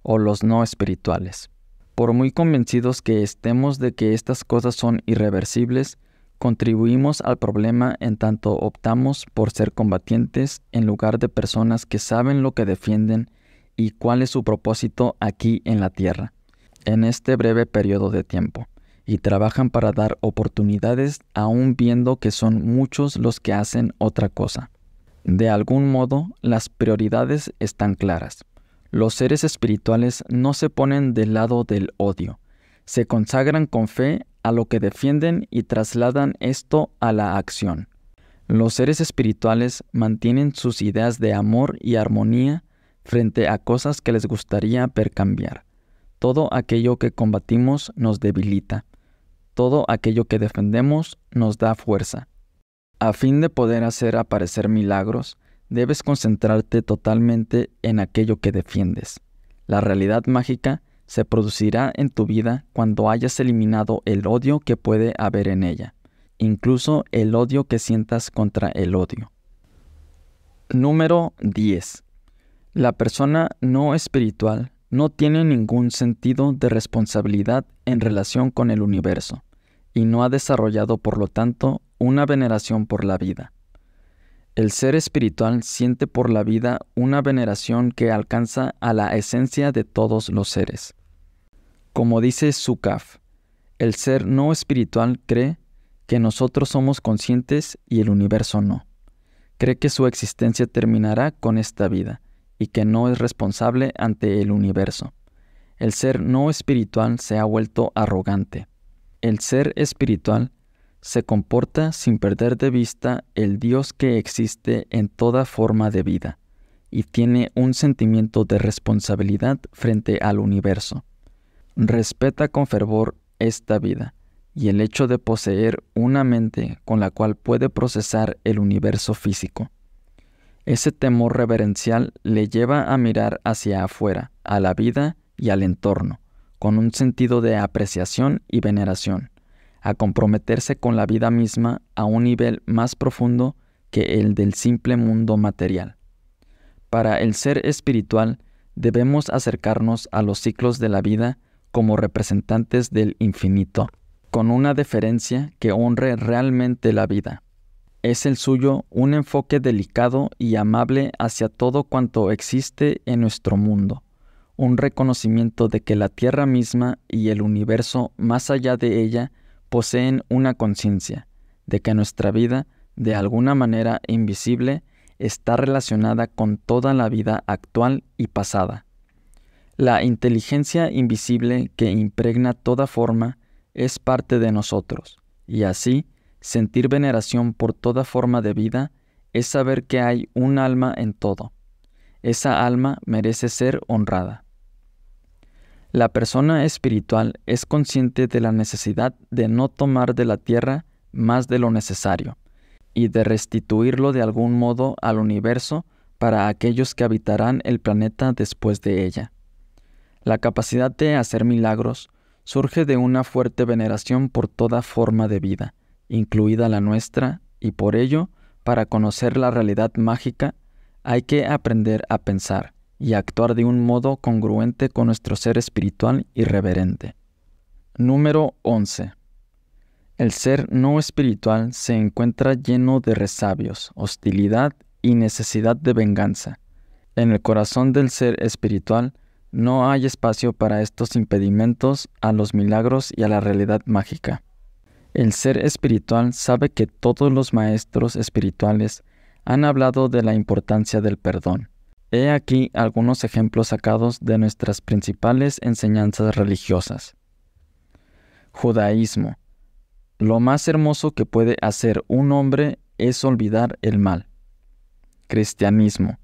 Speaker 1: o los no espirituales? Por muy convencidos que estemos de que estas cosas son irreversibles, contribuimos al problema en tanto optamos por ser combatientes en lugar de personas que saben lo que defienden y cuál es su propósito aquí en la tierra, en este breve periodo de tiempo, y trabajan para dar oportunidades aún viendo que son muchos los que hacen otra cosa. De algún modo, las prioridades están claras. Los seres espirituales no se ponen del lado del odio, se consagran con fe a lo que defienden y trasladan esto a la acción. Los seres espirituales mantienen sus ideas de amor y armonía frente a cosas que les gustaría ver cambiar. Todo aquello que combatimos nos debilita. Todo aquello que defendemos nos da fuerza. A fin de poder hacer aparecer milagros, debes concentrarte totalmente en aquello que defiendes. La realidad mágica se producirá en tu vida cuando hayas eliminado el odio que puede haber en ella, incluso el odio que sientas contra el odio. Número 10. La persona no espiritual no tiene ningún sentido de responsabilidad en relación con el universo y no ha desarrollado, por lo tanto, una veneración por la vida. El ser espiritual siente por la vida una veneración que alcanza a la esencia de todos los seres. Como dice Zukaf, el ser no espiritual cree que nosotros somos conscientes y el universo no. Cree que su existencia terminará con esta vida y que no es responsable ante el universo. El ser no espiritual se ha vuelto arrogante. El ser espiritual se comporta sin perder de vista el Dios que existe en toda forma de vida, y tiene un sentimiento de responsabilidad frente al universo. Respeta con fervor esta vida y el hecho de poseer una mente con la cual puede procesar el universo físico. Ese temor reverencial le lleva a mirar hacia afuera, a la vida y al entorno, con un sentido de apreciación y veneración, a comprometerse con la vida misma a un nivel más profundo que el del simple mundo material. Para el ser espiritual, debemos acercarnos a los ciclos de la vida como representantes del infinito, con una deferencia que honre realmente la vida. Es el suyo un enfoque delicado y amable hacia todo cuanto existe en nuestro mundo, un reconocimiento de que la Tierra misma y el universo más allá de ella poseen una conciencia, de que nuestra vida, de alguna manera invisible, está relacionada con toda la vida actual y pasada. La inteligencia invisible que impregna toda forma es parte de nosotros, y así, sentir veneración por toda forma de vida es saber que hay un alma en todo. Esa alma merece ser honrada. La persona espiritual es consciente de la necesidad de no tomar de la tierra más de lo necesario, y de restituirlo de algún modo al universo para aquellos que habitarán el planeta después de ella. La capacidad de hacer milagros surge de una fuerte veneración por toda forma de vida, incluida la nuestra, y por ello, para conocer la realidad mágica, hay que aprender a pensar y a actuar de un modo congruente con nuestro ser espiritual y reverente. Número 11. El ser no espiritual se encuentra lleno de resabios, hostilidad y necesidad de venganza. En el corazón del ser espiritual no hay espacio para estos impedimentos a los milagros y a la realidad mágica. El ser espiritual sabe que todos los maestros espirituales han hablado de la importancia del perdón. He aquí algunos ejemplos sacados de nuestras principales enseñanzas religiosas. Judaísmo. Lo más hermoso que puede hacer un hombre es olvidar el mal. Cristianismo.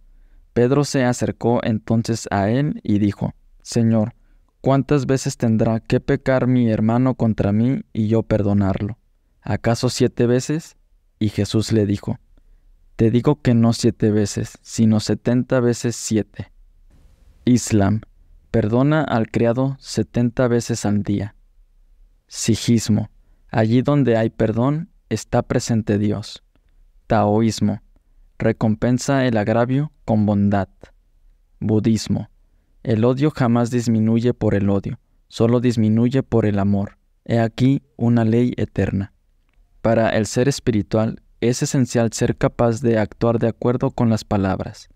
Speaker 1: Pedro se acercó entonces a él y dijo: Señor, ¿cuántas veces tendrá que pecar mi hermano contra mí y yo perdonarlo? ¿Acaso 7 veces? Y Jesús le dijo: Te digo que no 7 veces, sino 70 veces 7. Islam. Perdona al criado 70 veces al día. Sijismo. Allí donde hay perdón, está presente Dios. Taoísmo. Recompensa el agravio con bondad. Budismo. El odio jamás disminuye por el odio, solo disminuye por el amor. He aquí una ley eterna. Para el ser espiritual es esencial ser capaz de actuar de acuerdo con las palabras.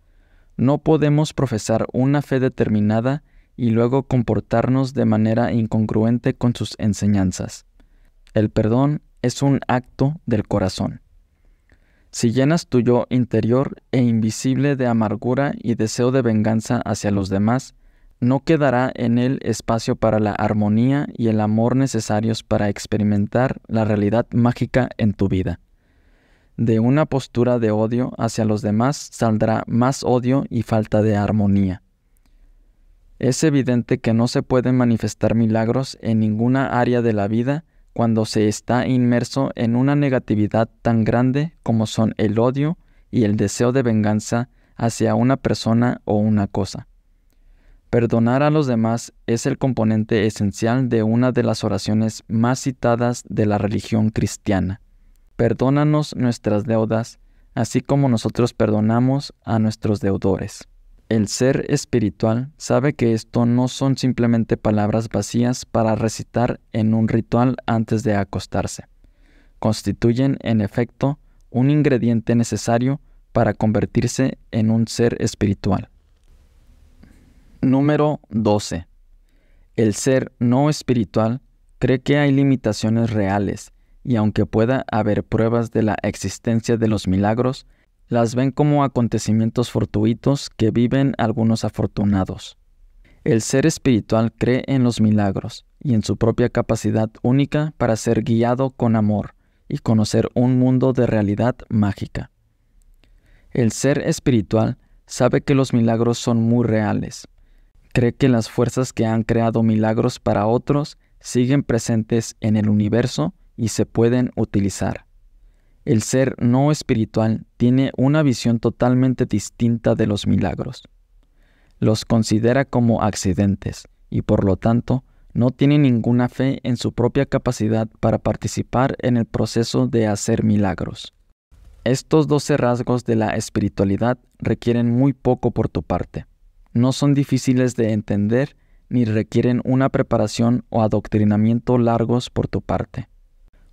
Speaker 1: No podemos profesar una fe determinada y luego comportarnos de manera incongruente con sus enseñanzas. El perdón es un acto del corazón. Si llenas tu yo interior e invisible de amargura y deseo de venganza hacia los demás, no quedará en él espacio para la armonía y el amor necesarios para experimentar la realidad mágica en tu vida. De una postura de odio hacia los demás saldrá más odio y falta de armonía. Es evidente que no se pueden manifestar milagros en ninguna área de la vida cuando se está inmerso en una negatividad tan grande como son el odio y el deseo de venganza hacia una persona o una cosa. Perdonar a los demás es el componente esencial de una de las oraciones más citadas de la religión cristiana. Perdónanos nuestras deudas, así como nosotros perdonamos a nuestros deudores. El ser espiritual sabe que esto no son simplemente palabras vacías para recitar en un ritual antes de acostarse. Constituyen, en efecto, un ingrediente necesario para convertirse en un ser espiritual. Número 12. El ser no espiritual cree que hay limitaciones reales, y aunque pueda haber pruebas de la existencia de los milagros, las ven como acontecimientos fortuitos que viven algunos afortunados. El ser espiritual cree en los milagros y en su propia capacidad única para ser guiado con amor y conocer un mundo de realidad mágica. El ser espiritual sabe que los milagros son muy reales. Cree que las fuerzas que han creado milagros para otros siguen presentes en el universo y se pueden utilizar. El ser no espiritual tiene una visión totalmente distinta de los milagros. Los considera como accidentes y por lo tanto no tiene ninguna fe en su propia capacidad para participar en el proceso de hacer milagros. Estos 12 rasgos de la espiritualidad requieren muy poco por tu parte. No son difíciles de entender ni requieren una preparación o adoctrinamiento largos por tu parte.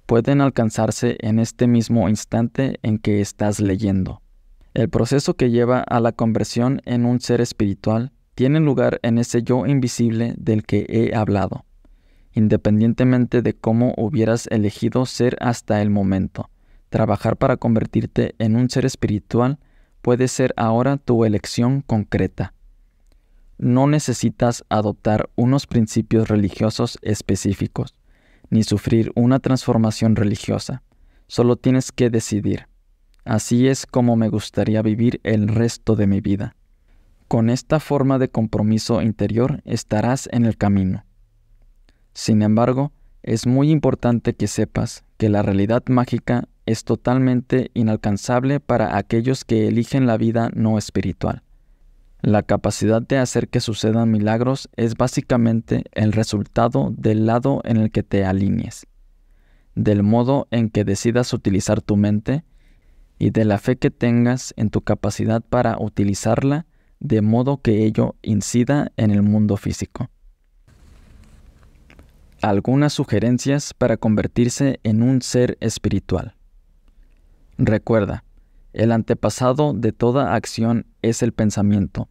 Speaker 1: Pueden alcanzarse en este mismo instante en que estás leyendo. El proceso que lleva a la conversión en un ser espiritual tiene lugar en ese yo invisible del que he hablado, independientemente de cómo hubieras elegido ser hasta el momento. Trabajar para convertirte en un ser espiritual puede ser ahora tu elección concreta. No necesitas adoptar unos principios religiosos específicos, ni sufrir una transformación religiosa. Solo tienes que decidir. Así es como me gustaría vivir el resto de mi vida. Con esta forma de compromiso interior estarás en el camino. Sin embargo, es muy importante que sepas que la realidad mágica es totalmente inalcanzable para aquellos que eligen la vida no espiritual. La capacidad de hacer que sucedan milagros es básicamente el resultado del lado en el que te alinees, del modo en que decidas utilizar tu mente y de la fe que tengas en tu capacidad para utilizarla de modo que ello incida en el mundo físico. Algunas sugerencias para convertirse en un ser espiritual. Recuerda, el antepasado de toda acción es el pensamiento.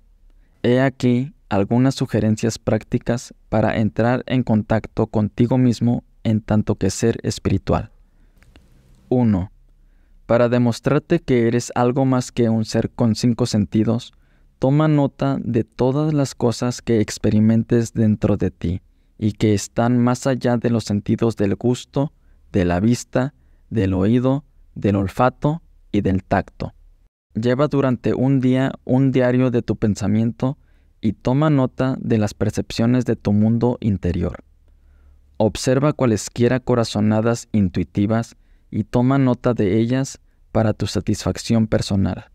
Speaker 1: He aquí algunas sugerencias prácticas para entrar en contacto contigo mismo en tanto que ser espiritual. 1. Para demostrarte que eres algo más que un ser con 5 sentidos, toma nota de todas las cosas que experimentes dentro de ti y que están más allá de los sentidos del gusto, de la vista, del oído, del olfato y del tacto. Lleva durante un día un diario de tu pensamiento y toma nota de las percepciones de tu mundo interior. Observa cualesquiera corazonadas intuitivas y toma nota de ellas para tu satisfacción personal.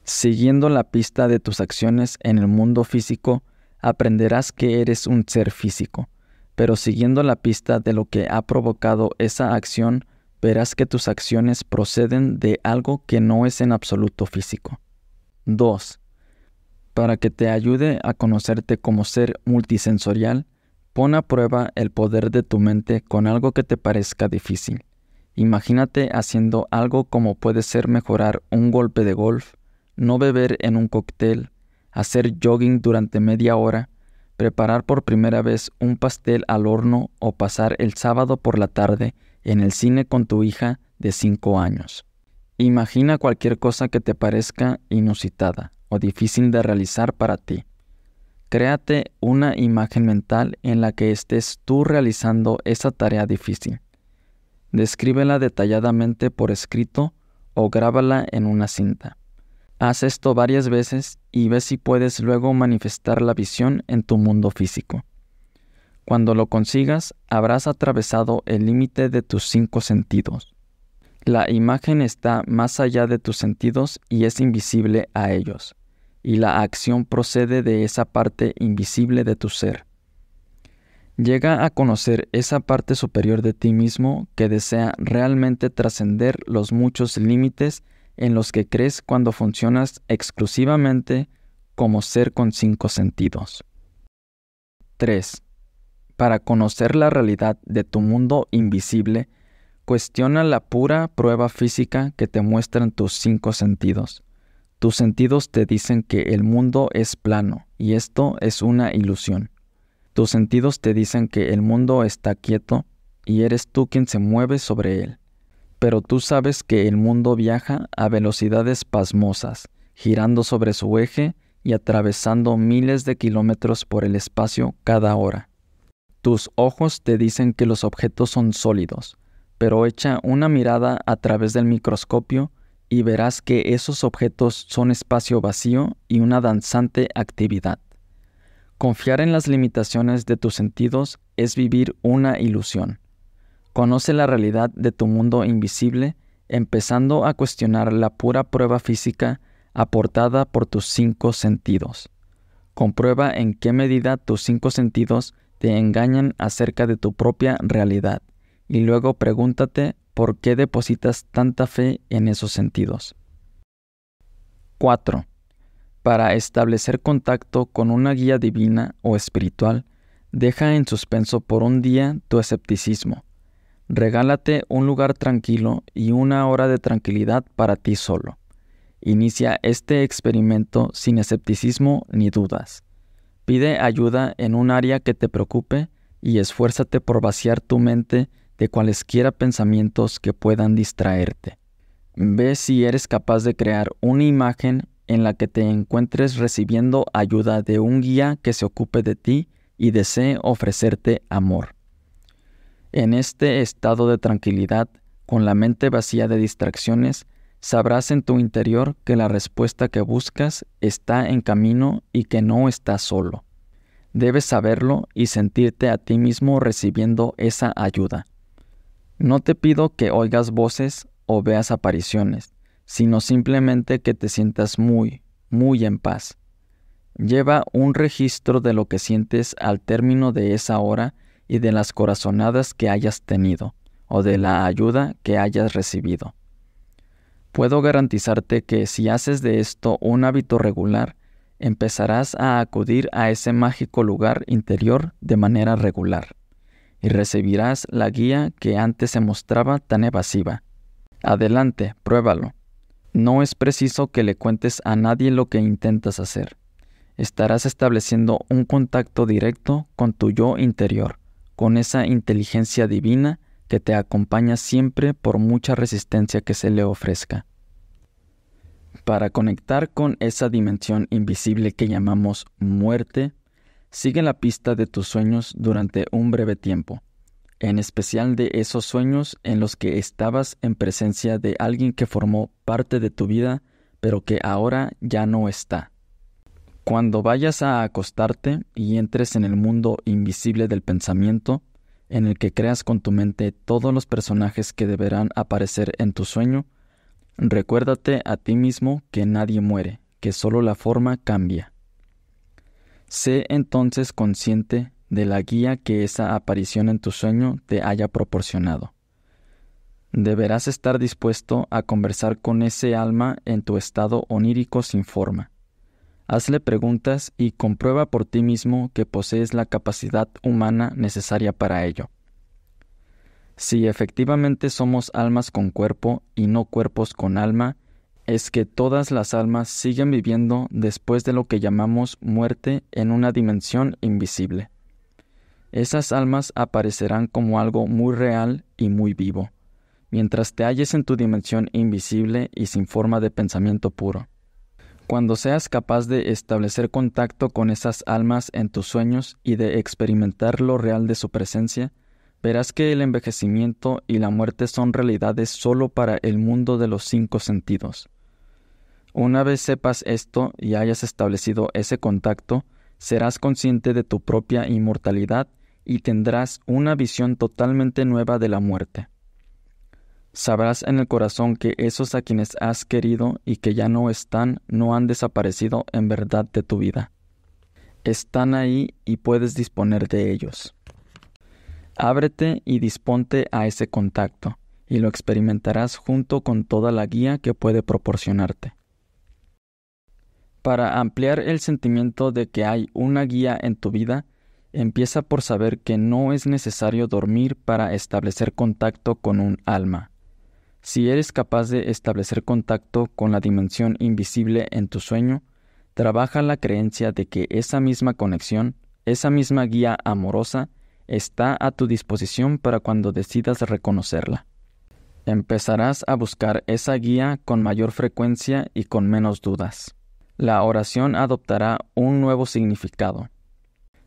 Speaker 1: Siguiendo la pista de tus acciones en el mundo físico, aprenderás que eres un ser físico, pero siguiendo la pista de lo que ha provocado esa acción, verás que tus acciones proceden de algo que no es en absoluto físico. 2. Para que te ayude a conocerte como ser multisensorial, pon a prueba el poder de tu mente con algo que te parezca difícil. Imagínate haciendo algo como puede ser mejorar un golpe de golf, no beber en un cóctel, hacer jogging durante media hora, preparar por primera vez un pastel al horno o pasar el sábado por la tarde en el cine con tu hija de 5 años. Imagina cualquier cosa que te parezca inusitada o difícil de realizar para ti. Créate una imagen mental en la que estés tú realizando esa tarea difícil. Descríbela detalladamente por escrito o grábala en una cinta. Haz esto varias veces y ve si puedes luego manifestar la visión en tu mundo físico. Cuando lo consigas, habrás atravesado el límite de tus 5 sentidos. La imagen está más allá de tus sentidos y es invisible a ellos, y la acción procede de esa parte invisible de tu ser. Llega a conocer esa parte superior de ti mismo que desea realmente trascender los muchos límites en los que crees cuando funcionas exclusivamente como ser con 5 sentidos. 3. Para conocer la realidad de tu mundo invisible, cuestiona la pura prueba física que te muestran tus 5 sentidos. Tus sentidos te dicen que el mundo es plano y esto es una ilusión. Tus sentidos te dicen que el mundo está quieto y eres tú quien se mueve sobre él. Pero tú sabes que el mundo viaja a velocidades pasmosas, girando sobre su eje y atravesando miles de kilómetros por el espacio cada hora. Tus ojos te dicen que los objetos son sólidos, pero echa una mirada a través del microscopio y verás que esos objetos son espacio vacío y una danzante actividad. Confiar en las limitaciones de tus sentidos es vivir una ilusión. Conoce la realidad de tu mundo invisible, empezando a cuestionar la pura prueba física aportada por tus 5 sentidos. Comprueba en qué medida tus 5 sentidos te engañan acerca de tu propia realidad y luego pregúntate por qué depositas tanta fe en esos sentidos. 4. Para establecer contacto con una guía divina o espiritual, deja en suspenso por un día tu escepticismo. Regálate un lugar tranquilo y una hora de tranquilidad para ti solo. Inicia este experimento sin escepticismo ni dudas. Pide ayuda en un área que te preocupe y esfuérzate por vaciar tu mente de cualesquiera pensamientos que puedan distraerte. Ve si eres capaz de crear una imagen en la que te encuentres recibiendo ayuda de un guía que se ocupe de ti y desee ofrecerte amor. En este estado de tranquilidad, con la mente vacía de distracciones, sabrás en tu interior que la respuesta que buscas está en camino y que no estás solo. Debes saberlo y sentirte a ti mismo recibiendo esa ayuda. No te pido que oigas voces o veas apariciones, sino simplemente que te sientas muy, muy en paz. Lleva un registro de lo que sientes al término de esa hora y de las corazonadas que hayas tenido, o de la ayuda que hayas recibido. Puedo garantizarte que si haces de esto un hábito regular, empezarás a acudir a ese mágico lugar interior de manera regular, y recibirás la guía que antes se mostraba tan evasiva. Adelante, pruébalo. No es preciso que le cuentes a nadie lo que intentas hacer. Estarás estableciendo un contacto directo con tu yo interior, con esa inteligencia divina que te acompaña siempre por mucha resistencia que se le ofrezca. Para conectar con esa dimensión invisible que llamamos muerte, sigue la pista de tus sueños durante un breve tiempo, en especial de esos sueños en los que estabas en presencia de alguien que formó parte de tu vida, pero que ahora ya no está. Cuando vayas a acostarte y entres en el mundo invisible del pensamiento, en el que creas con tu mente todos los personajes que deberán aparecer en tu sueño, recuérdate a ti mismo que nadie muere, que solo la forma cambia. Sé entonces consciente de la guía que esa aparición en tu sueño te haya proporcionado. Deberás estar dispuesto a conversar con ese alma en tu estado onírico sin forma. Hazle preguntas y comprueba por ti mismo que posees la capacidad humana necesaria para ello. Si efectivamente somos almas con cuerpo y no cuerpos con alma, es que todas las almas siguen viviendo después de lo que llamamos muerte en una dimensión invisible. Esas almas aparecerán como algo muy real y muy vivo, mientras te halles en tu dimensión invisible y sin forma de pensamiento puro. Cuando seas capaz de establecer contacto con esas almas en tus sueños y de experimentar lo real de su presencia, verás que el envejecimiento y la muerte son realidades solo para el mundo de los 5 sentidos. Una vez sepas esto y hayas establecido ese contacto, serás consciente de tu propia inmortalidad y tendrás una visión totalmente nueva de la muerte. Sabrás en el corazón que esos a quienes has querido y que ya no están, no han desaparecido en verdad de tu vida. Están ahí y puedes disponer de ellos. Ábrete y disponte a ese contacto, y lo experimentarás junto con toda la guía que puede proporcionarte. Para ampliar el sentimiento de que hay una guía en tu vida, empieza por saber que no es necesario dormir para establecer contacto con un alma. Si eres capaz de establecer contacto con la dimensión invisible en tu sueño, trabaja la creencia de que esa misma conexión, esa misma guía amorosa, está a tu disposición para cuando decidas reconocerla. Empezarás a buscar esa guía con mayor frecuencia y con menos dudas. La oración adoptará un nuevo significado.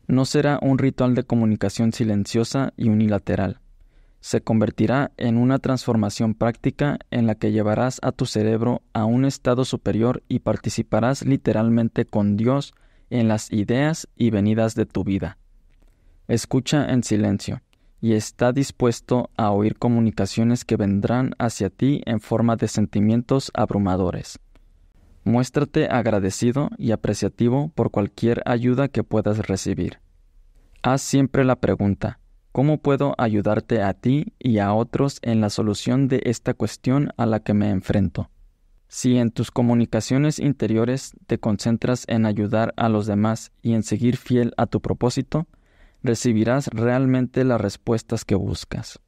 Speaker 1: No será un ritual de comunicación silenciosa y unilateral. Se convertirá en una transformación práctica en la que llevarás a tu cerebro a un estado superior y participarás literalmente con Dios en las ideas y venidas de tu vida. Escucha en silencio y está dispuesto a oír comunicaciones que vendrán hacia ti en forma de sentimientos abrumadores. Muéstrate agradecido y apreciativo por cualquier ayuda que puedas recibir. Haz siempre la pregunta: ¿cómo puedo ayudarte a ti y a otros en la solución de esta cuestión a la que me enfrento? Si en tus comunicaciones interiores te concentras en ayudar a los demás y en seguir fiel a tu propósito, recibirás realmente las respuestas que buscas.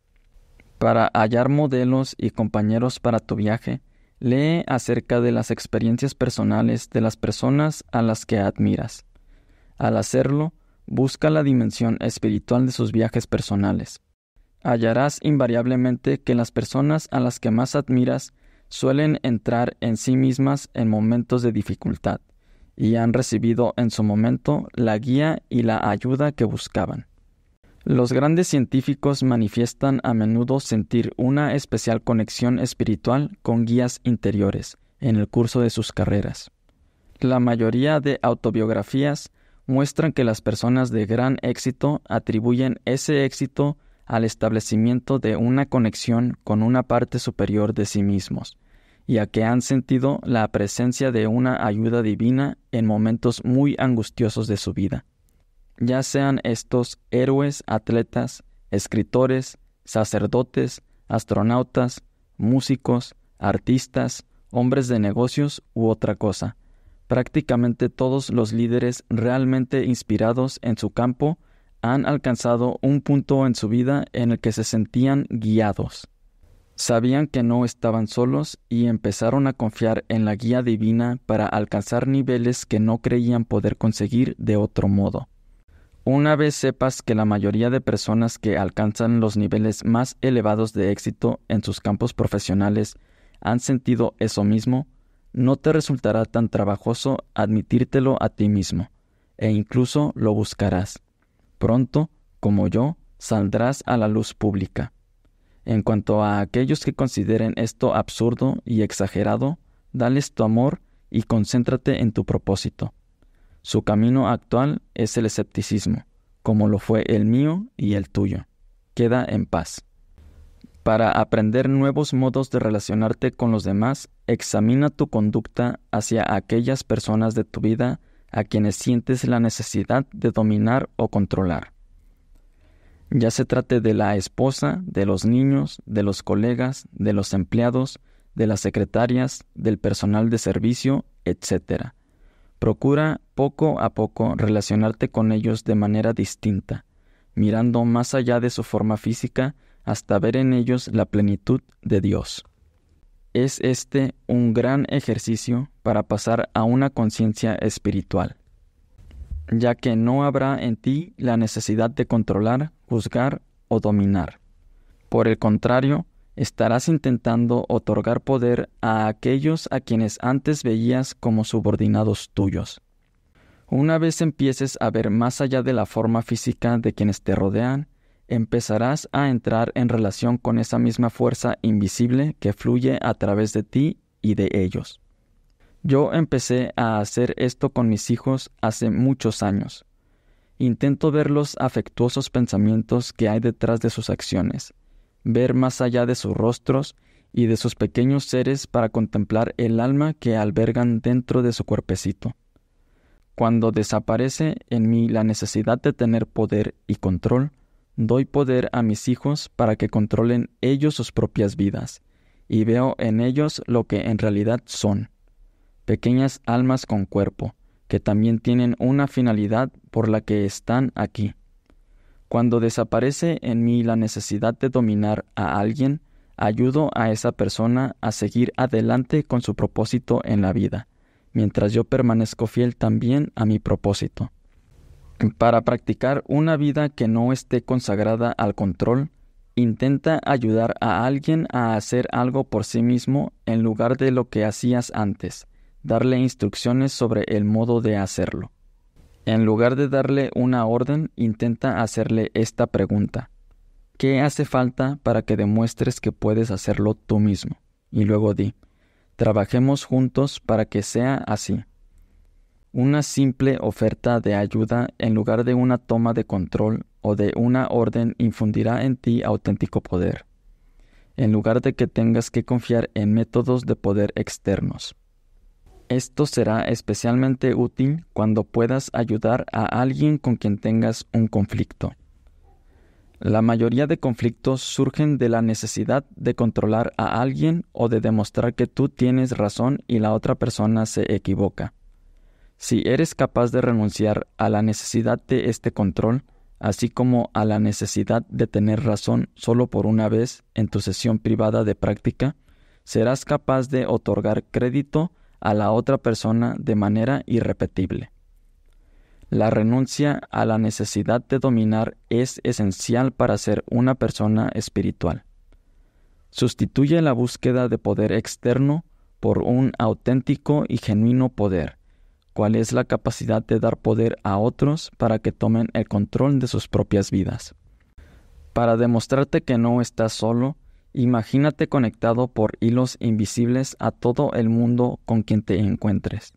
Speaker 1: Para hallar modelos y compañeros para tu viaje, lee acerca de las experiencias personales de las personas a las que admiras. Al hacerlo, busca la dimensión espiritual de sus viajes personales. Hallarás invariablemente que las personas a las que más admiras suelen entrar en sí mismas en momentos de dificultad y han recibido en su momento la guía y la ayuda que buscaban. Los grandes científicos manifiestan a menudo sentir una especial conexión espiritual con guías interiores en el curso de sus carreras. La mayoría de autobiografías muestran que las personas de gran éxito atribuyen ese éxito al establecimiento de una conexión con una parte superior de sí mismos, y a que han sentido la presencia de una ayuda divina en momentos muy angustiosos de su vida. Ya sean estos héroes, atletas, escritores, sacerdotes, astronautas, músicos, artistas, hombres de negocios u otra cosa. Prácticamente todos los líderes realmente inspirados en su campo han alcanzado un punto en su vida en el que se sentían guiados. Sabían que no estaban solos y empezaron a confiar en la guía divina para alcanzar niveles que no creían poder conseguir de otro modo. Una vez sepas que la mayoría de personas que alcanzan los niveles más elevados de éxito en sus campos profesionales han sentido eso mismo, no te resultará tan trabajoso admitírtelo a ti mismo, e incluso lo buscarás. Pronto, como yo, saldrás a la luz pública. En cuanto a aquellos que consideren esto absurdo y exagerado, dales tu amor y concéntrate en tu propósito. Su camino actual es el escepticismo, como lo fue el mío y el tuyo. Queda en paz. Para aprender nuevos modos de relacionarte con los demás, examina tu conducta hacia aquellas personas de tu vida a quienes sientes la necesidad de dominar o controlar. Ya se trate de la esposa, de los niños, de los colegas, de los empleados, de las secretarias, del personal de servicio, etc. Procura poco a poco relacionarte con ellos de manera distinta, mirando más allá de su forma física hasta ver en ellos la plenitud de Dios. Es este un gran ejercicio para pasar a una conciencia espiritual, ya que no habrá en ti la necesidad de controlar, juzgar o dominar. Por el contrario, estarás intentando otorgar poder a aquellos a quienes antes veías como subordinados tuyos. Una vez empieces a ver más allá de la forma física de quienes te rodean, empezarás a entrar en relación con esa misma fuerza invisible que fluye a través de ti y de ellos. Yo empecé a hacer esto con mis hijos hace muchos años. Intento ver los afectuosos pensamientos que hay detrás de sus acciones, ver más allá de sus rostros y de sus pequeños seres para contemplar el alma que albergan dentro de su cuerpecito. Cuando desaparece en mí la necesidad de tener poder y control, doy poder a mis hijos para que controlen ellos sus propias vidas, y veo en ellos lo que en realidad son, pequeñas almas con cuerpo, que también tienen una finalidad por la que están aquí. Cuando desaparece en mí la necesidad de dominar a alguien, ayudo a esa persona a seguir adelante con su propósito en la vida, mientras yo permanezco fiel también a mi propósito. Para practicar una vida que no esté consagrada al control, intenta ayudar a alguien a hacer algo por sí mismo en lugar de lo que hacías antes, darle instrucciones sobre el modo de hacerlo. En lugar de darle una orden, intenta hacerle esta pregunta: ¿Qué hace falta para que demuestres que puedes hacerlo tú mismo? Y luego di, trabajemos juntos para que sea así. Una simple oferta de ayuda en lugar de una toma de control o de una orden infundirá en ti auténtico poder, en lugar de que tengas que confiar en métodos de poder externos. Esto será especialmente útil cuando puedas ayudar a alguien con quien tengas un conflicto. La mayoría de conflictos surgen de la necesidad de controlar a alguien o de demostrar que tú tienes razón y la otra persona se equivoca. Si eres capaz de renunciar a la necesidad de este control, así como a la necesidad de tener razón solo por una vez en tu sesión privada de práctica, serás capaz de otorgar crédito a la otra persona de manera irrepetible. La renuncia a la necesidad de dominar es esencial para ser una persona espiritual. Sustituye la búsqueda de poder externo por un auténtico y genuino poder, cuál es la capacidad de dar poder a otros para que tomen el control de sus propias vidas. Para demostrarte que no estás solo, imagínate conectado por hilos invisibles a todo el mundo con quien te encuentres.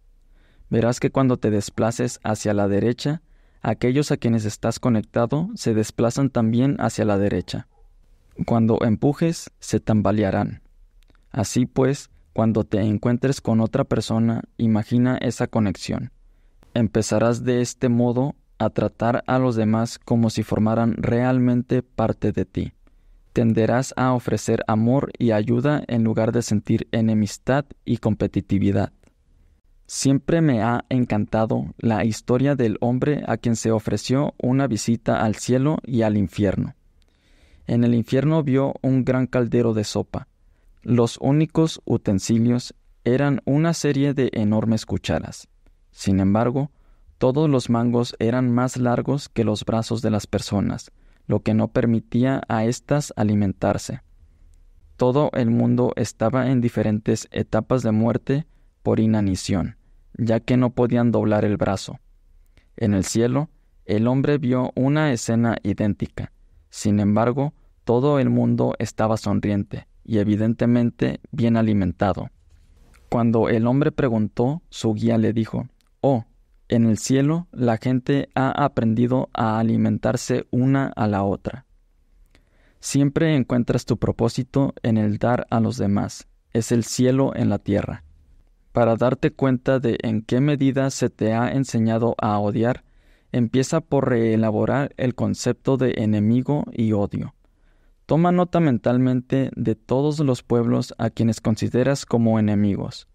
Speaker 1: Verás que cuando te desplaces hacia la derecha, aquellos a quienes estás conectado se desplazan también hacia la derecha. Cuando empujes, se tambalearán. Así pues, cuando te encuentres con otra persona, imagina esa conexión. Empezarás de este modo a tratar a los demás como si formaran realmente parte de ti. Tenderás a ofrecer amor y ayuda en lugar de sentir enemistad y competitividad. Siempre me ha encantado la historia del hombre a quien se ofreció una visita al cielo y al infierno. En el infierno vio un gran caldero de sopa. Los únicos utensilios eran una serie de enormes cucharas. Sin embargo, todos los mangos eran más largos que los brazos de las personas, lo que no permitía a éstas alimentarse. Todo el mundo estaba en diferentes etapas de muerte por inanición, ya que no podían doblar el brazo. En el cielo, el hombre vio una escena idéntica. Sin embargo, todo el mundo estaba sonriente y evidentemente bien alimentado. Cuando el hombre preguntó, su guía le dijo, «Oh, en el cielo la gente ha aprendido a alimentarse una a la otra». Siempre encuentras tu propósito en el dar a los demás. Es el cielo en la tierra. Para darte cuenta de en qué medida se te ha enseñado a odiar, empieza por reelaborar el concepto de enemigo y odio. Toma nota mentalmente de todos los pueblos a quienes consideras como enemigos.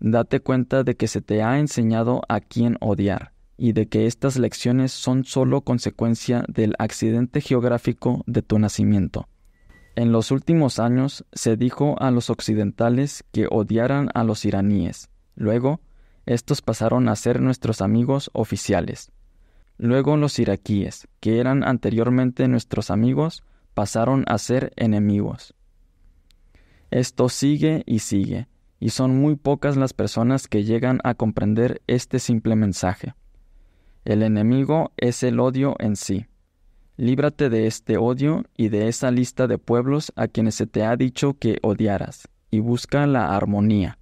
Speaker 1: Date cuenta de que se te ha enseñado a quién odiar y de que estas lecciones son solo consecuencia del accidente geográfico de tu nacimiento. En los últimos años se dijo a los occidentales que odiaran a los iraníes. Luego, estos pasaron a ser nuestros amigos oficiales. Luego los iraquíes, que eran anteriormente nuestros amigos, pasaron a ser enemigos. Esto sigue, y son muy pocas las personas que llegan a comprender este simple mensaje. El enemigo es el odio en sí. Líbrate de este odio y de esa lista de pueblos a quienes se te ha dicho que odiaras, y busca la armonía.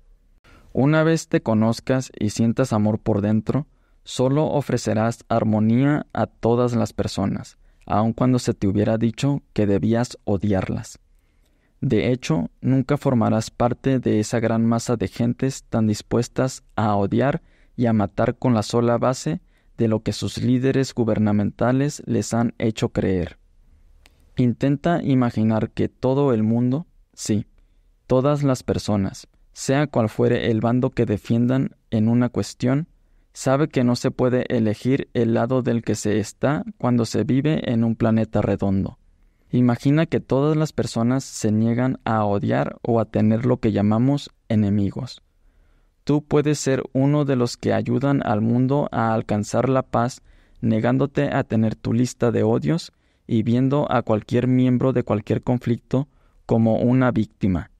Speaker 1: Una vez te conozcas y sientas amor por dentro, solo ofrecerás armonía a todas las personas, aun cuando se te hubiera dicho que debías odiarlas. De hecho, nunca formarás parte de esa gran masa de gentes tan dispuestas a odiar y a matar con la sola base de lo que sus líderes gubernamentales les han hecho creer. Intenta imaginar que todo el mundo, sí, todas las personas, sea cual fuere el bando que defiendan en una cuestión, sabe que no se puede elegir el lado del que se está cuando se vive en un planeta redondo. Imagina que todas las personas se niegan a odiar o a tener lo que llamamos enemigos. Tú puedes ser uno de los que ayudan al mundo a alcanzar la paz, negándote a tener tu lista de odios y viendo a cualquier miembro de cualquier conflicto como una víctima.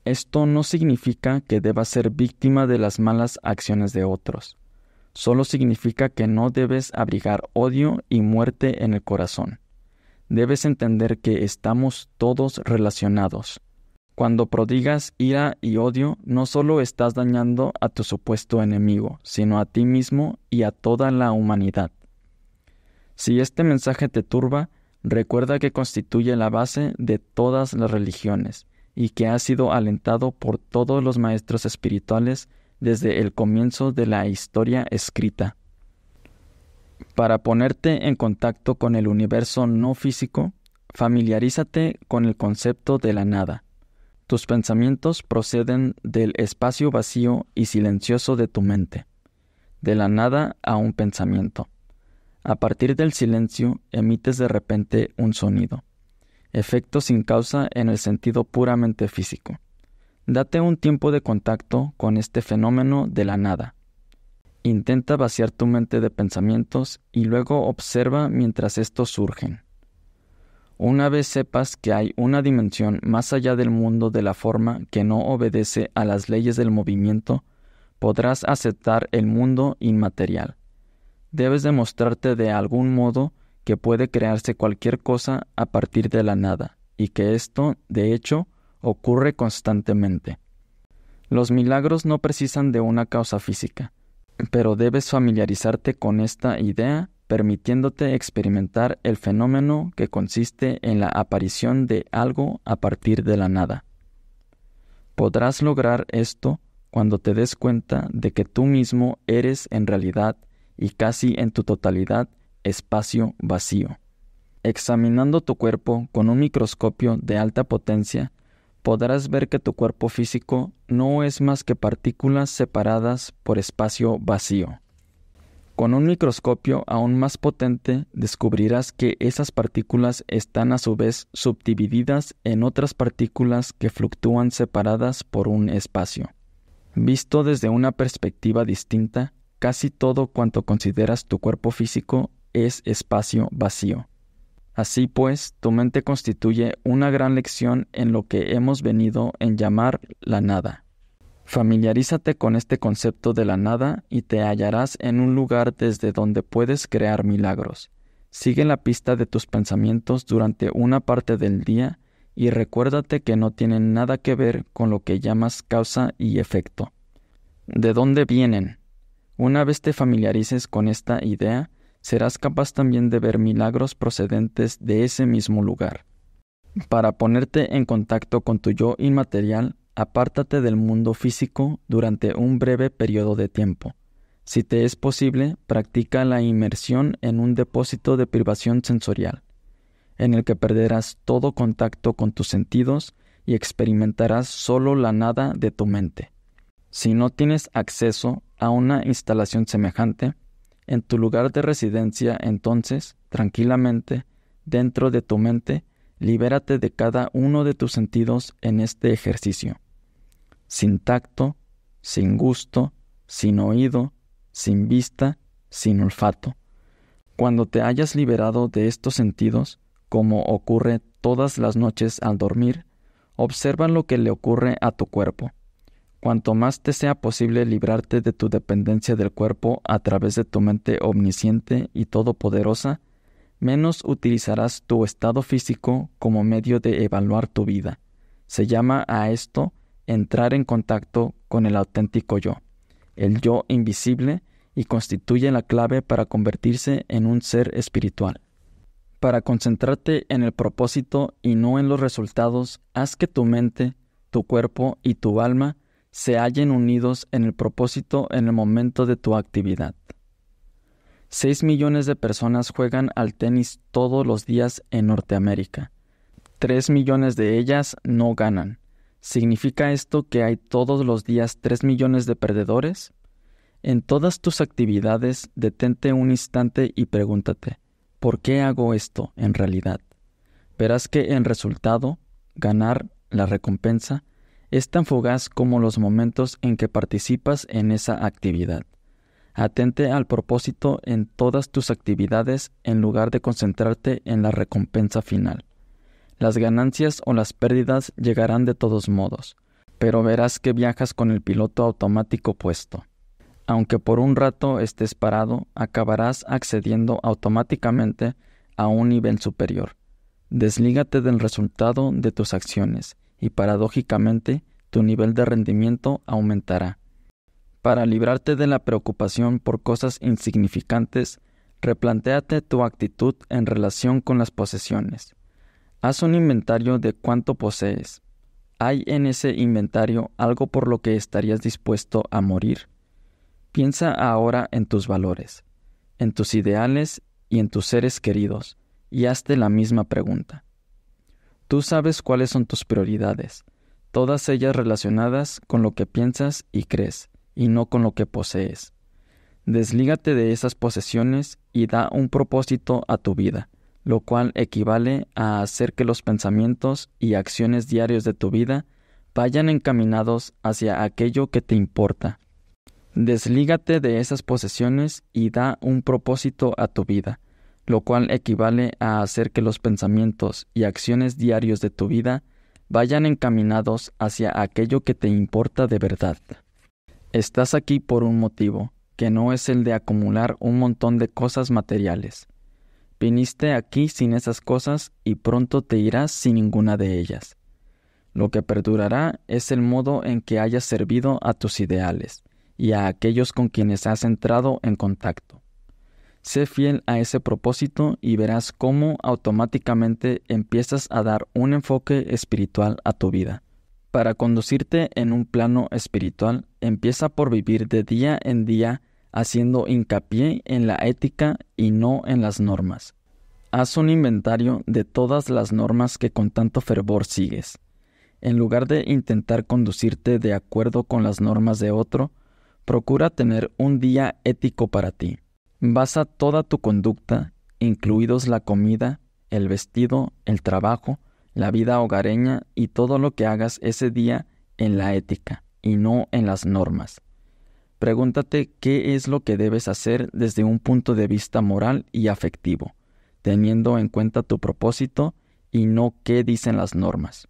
Speaker 1: Esto no significa que debas ser víctima de las malas acciones de otros. Solo significa que no debes abrigar odio y muerte en el corazón. Debes entender que estamos todos relacionados. Cuando prodigas ira y odio, no solo estás dañando a tu supuesto enemigo, sino a ti mismo y a toda la humanidad. Si este mensaje te turba, recuerda que constituye la base de todas las religiones y que ha sido alentado por todos los maestros espirituales desde el comienzo de la historia escrita. Para ponerte en contacto con el universo no físico, familiarízate con el concepto de la nada. Tus pensamientos proceden del espacio vacío y silencioso de tu mente, de la nada a un pensamiento. A partir del silencio, emites de repente un sonido, efecto sin causa en el sentido puramente físico. Date un tiempo de contacto con este fenómeno de la nada. Intenta vaciar tu mente de pensamientos y luego observa mientras estos surgen. Una vez sepas que hay una dimensión más allá del mundo de la forma que no obedece a las leyes del movimiento, podrás aceptar el mundo inmaterial. Debes demostrarte de algún modo que puede crearse cualquier cosa a partir de la nada, y que esto, de hecho, ocurre constantemente. Los milagros no precisan de una causa física, pero debes familiarizarte con esta idea, permitiéndote experimentar el fenómeno que consiste en la aparición de algo a partir de la nada. Podrás lograr esto cuando te des cuenta de que tú mismo eres en realidad y casi en tu totalidad espacio vacío. Examinando tu cuerpo con un microscopio de alta potencia, podrás ver que tu cuerpo físico no es más que partículas separadas por espacio vacío. Con un microscopio aún más potente descubrirás que esas partículas están a su vez subdivididas en otras partículas que fluctúan separadas por un espacio. Visto desde una perspectiva distinta, casi todo cuanto consideras tu cuerpo físico es espacio vacío. Así pues, tu mente constituye una gran lección en lo que hemos venido en llamar la nada. Familiarízate con este concepto de la nada y te hallarás en un lugar desde donde puedes crear milagros. Sigue la pista de tus pensamientos durante una parte del día y recuérdate que no tienen nada que ver con lo que llamas causa y efecto. ¿De dónde vienen? Una vez te familiarices con esta idea, serás capaz también de ver milagros procedentes de ese mismo lugar. Para ponerte en contacto con tu yo inmaterial, apártate del mundo físico durante un breve periodo de tiempo. Si te es posible, practica la inmersión en un depósito de privación sensorial, en el que perderás todo contacto con tus sentidos y experimentarás solo la nada de tu mente. Si no tienes acceso a una instalación semejante, en tu lugar de residencia, entonces, tranquilamente, dentro de tu mente, libérate de cada uno de tus sentidos en este ejercicio. Sin tacto, sin gusto, sin oído, sin vista, sin olfato. Cuando te hayas liberado de estos sentidos, como ocurre todas las noches al dormir, observa lo que le ocurre a tu cuerpo. Cuanto más te sea posible librarte de tu dependencia del cuerpo a través de tu mente omnisciente y todopoderosa, menos utilizarás tu estado físico como medio de evaluar tu vida. Se llama a esto entrar en contacto con el auténtico yo, el yo invisible, y constituye la clave para convertirse en un ser espiritual. Para concentrarte en el propósito y no en los resultados, haz que tu mente, tu cuerpo y tu alma se hallen unidos en el propósito en el momento de tu actividad. 6 millones de personas juegan al tenis todos los días en Norteamérica. 3 millones de ellas no ganan. ¿Significa esto que hay todos los días 3 millones de perdedores? En todas tus actividades, detente un instante y pregúntate, ¿por qué hago esto en realidad? Verás que en resultado, ganar, la recompensa, es tan fugaz como los momentos en que participas en esa actividad. Atente al propósito en todas tus actividades en lugar de concentrarte en la recompensa final. Las ganancias o las pérdidas llegarán de todos modos, pero verás que viajas con el piloto automático puesto. Aunque por un rato estés parado, acabarás accediendo automáticamente a un nivel superior. Deslígate del resultado de tus acciones y paradójicamente tu nivel de rendimiento aumentará. Para librarte de la preocupación por cosas insignificantes, replantéate tu actitud en relación con las posesiones. Haz un inventario de cuánto posees. ¿Hay en ese inventario algo por lo que estarías dispuesto a morir? Piensa ahora en tus valores, en tus ideales y en tus seres queridos, y hazte la misma pregunta. Tú sabes cuáles son tus prioridades, todas ellas relacionadas con lo que piensas y crees, y no con lo que posees. Deslígate de esas posesiones y da un propósito a tu vida, lo cual equivale a hacer que los pensamientos y acciones diarios de tu vida vayan encaminados hacia aquello que te importa. Deslígate de esas posesiones y da un propósito a tu vida, lo cual equivale a hacer que los pensamientos y acciones diarios de tu vida vayan encaminados hacia aquello que te importa de verdad. Estás aquí por un motivo, que no es el de acumular un montón de cosas materiales. Viniste aquí sin esas cosas y pronto te irás sin ninguna de ellas. Lo que perdurará es el modo en que hayas servido a tus ideales y a aquellos con quienes has entrado en contacto. Sé fiel a ese propósito y verás cómo automáticamente empiezas a dar un enfoque espiritual a tu vida. Para conducirte en un plano espiritual, empieza por vivir de día en día haciendo hincapié en la ética y no en las normas. Haz un inventario de todas las normas que con tanto fervor sigues. En lugar de intentar conducirte de acuerdo con las normas de otro, procura tener un día ético para ti. Basa toda tu conducta, incluidos la comida, el vestido, el trabajo, la vida hogareña y todo lo que hagas ese día en la ética y no en las normas. Pregúntate qué es lo que debes hacer desde un punto de vista moral y afectivo, teniendo en cuenta tu propósito y no qué dicen las normas.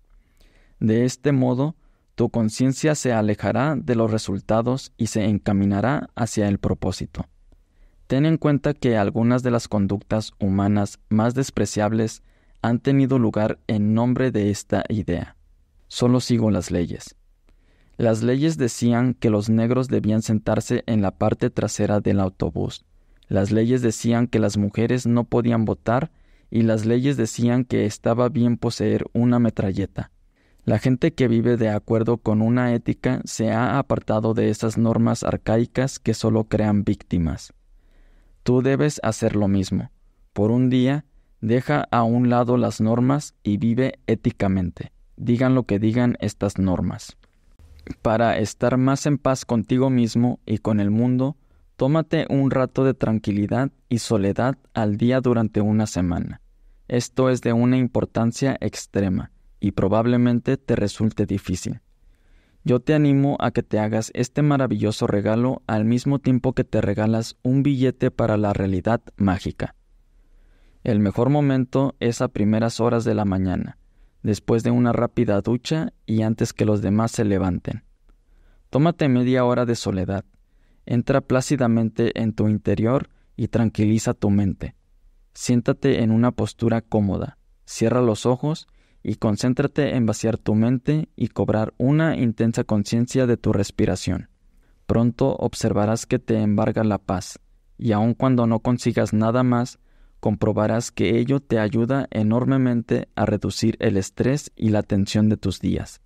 Speaker 1: De este modo, tu conciencia se alejará de los resultados y se encaminará hacia el propósito. Ten en cuenta que algunas de las conductas humanas más despreciables han tenido lugar en nombre de esta idea. Solo sigo las leyes. Las leyes decían que los negros debían sentarse en la parte trasera del autobús. Las leyes decían que las mujeres no podían votar y las leyes decían que estaba bien poseer una metralleta. La gente que vive de acuerdo con una ética se ha apartado de esas normas arcaicas que solo crean víctimas. Tú debes hacer lo mismo. Por un día, deja a un lado las normas y vive éticamente. Digan lo que digan estas normas. Para estar más en paz contigo mismo y con el mundo, tómate un rato de tranquilidad y soledad al día durante una semana. Esto es de una importancia extrema y probablemente te resulte difícil. Yo te animo a que te hagas este maravilloso regalo al mismo tiempo que te regalas un billete para la realidad mágica. El mejor momento es a primeras horas de la mañana, después de una rápida ducha y antes que los demás se levanten. Tómate media hora de soledad. Entra plácidamente en tu interior y tranquiliza tu mente. Siéntate en una postura cómoda, cierra los ojos y concéntrate en vaciar tu mente y cobrar una intensa conciencia de tu respiración. Pronto observarás que te embarga la paz, y aun cuando no consigas nada más, comprobarás que ello te ayuda enormemente a reducir el estrés y la tensión de tus días.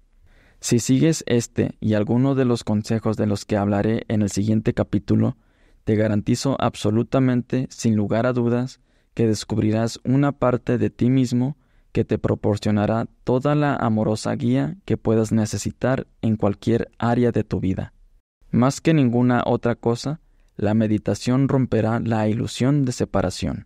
Speaker 1: Si sigues este y alguno de los consejos de los que hablaré en el siguiente capítulo, te garantizo absolutamente, sin lugar a dudas, que descubrirás una parte de ti mismo que te proporcionará toda la amorosa guía que puedas necesitar en cualquier área de tu vida. Más que ninguna otra cosa, la meditación romperá la ilusión de separación.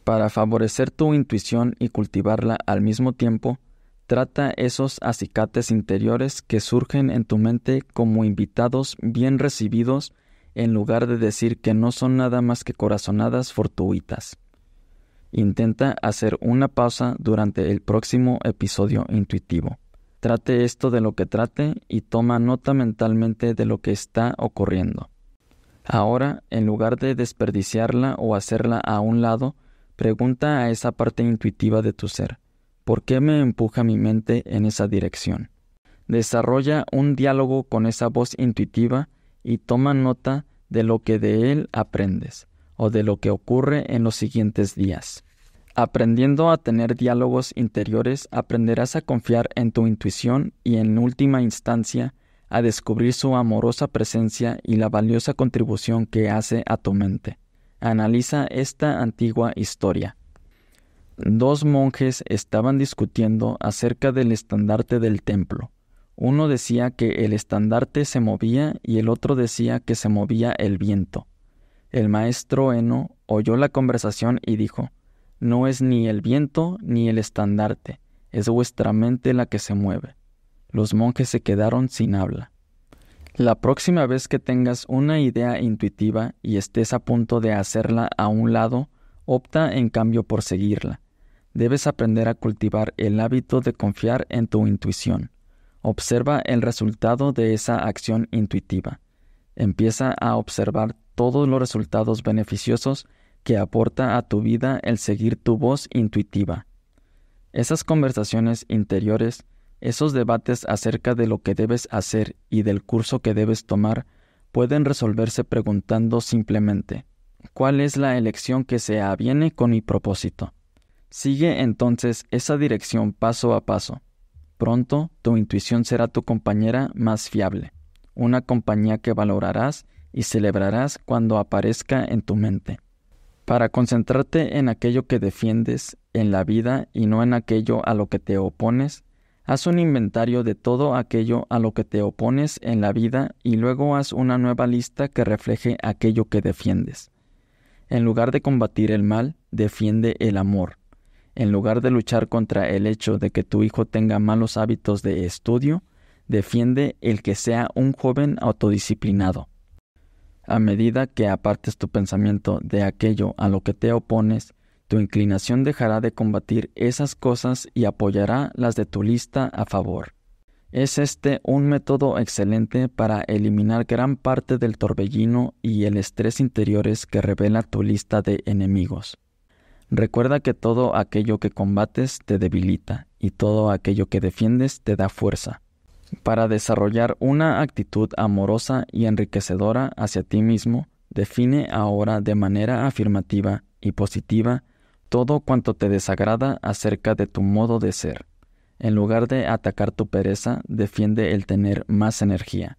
Speaker 1: Para favorecer tu intuición y cultivarla al mismo tiempo, trata esos acicates interiores que surgen en tu mente como invitados bien recibidos en lugar de decir que no son nada más que corazonadas fortuitas. Intenta hacer una pausa durante el próximo episodio intuitivo. Trate esto de lo que trate y toma nota mentalmente de lo que está ocurriendo. Ahora, en lugar de desperdiciarla o hacerla a un lado, pregunta a esa parte intuitiva de tu ser, ¿Por qué me empuja mi mente en esa dirección? Desarrolla un diálogo con esa voz intuitiva y toma nota de lo que de él aprendes o de lo que ocurre en los siguientes días. Aprendiendo a tener diálogos interiores, aprenderás a confiar en tu intuición y, en última instancia, a descubrir su amorosa presencia y la valiosa contribución que hace a tu mente. Analiza esta antigua historia. 2 monjes estaban discutiendo acerca del estandarte del templo. Uno decía que el estandarte se movía y el otro decía que se movía el viento. El maestro Eno oyó la conversación y dijo: «No es ni el viento ni el estandarte, es vuestra mente la que se mueve». Los monjes se quedaron sin habla. La próxima vez que tengas una idea intuitiva y estés a punto de hacerla a un lado, opta en cambio por seguirla. Debes aprender a cultivar el hábito de confiar en tu intuición. Observa el resultado de esa acción intuitiva. Empieza a observar todos los resultados beneficiosos que aporta a tu vida el seguir tu voz intuitiva. Esas conversaciones interiores, esos debates acerca de lo que debes hacer y del curso que debes tomar, pueden resolverse preguntando simplemente: ¿cuál es la elección que se aviene con mi propósito? Sigue entonces esa dirección paso a paso. Pronto, tu intuición será tu compañera más fiable, una compañía que valorarás y celebrarás cuando aparezca en tu mente. Para concentrarte en aquello que defiendes en la vida y no en aquello a lo que te opones, haz un inventario de todo aquello a lo que te opones en la vida y luego haz una nueva lista que refleje aquello que defiendes. En lugar de combatir el mal, defiende el amor. En lugar de luchar contra el hecho de que tu hijo tenga malos hábitos de estudio, defiende el que sea un joven autodisciplinado. A medida que apartes tu pensamiento de aquello a lo que te opones, tu inclinación dejará de combatir esas cosas y apoyará las de tu lista a favor. Es este un método excelente para eliminar gran parte del torbellino y el estrés interiores que revela tu lista de enemigos. Recuerda que todo aquello que combates te debilita y todo aquello que defiendes te da fuerza. Para desarrollar una actitud amorosa y enriquecedora hacia ti mismo, define ahora de manera afirmativa y positiva todo cuanto te desagrada acerca de tu modo de ser. En lugar de atacar tu pereza, defiende el tener más energía.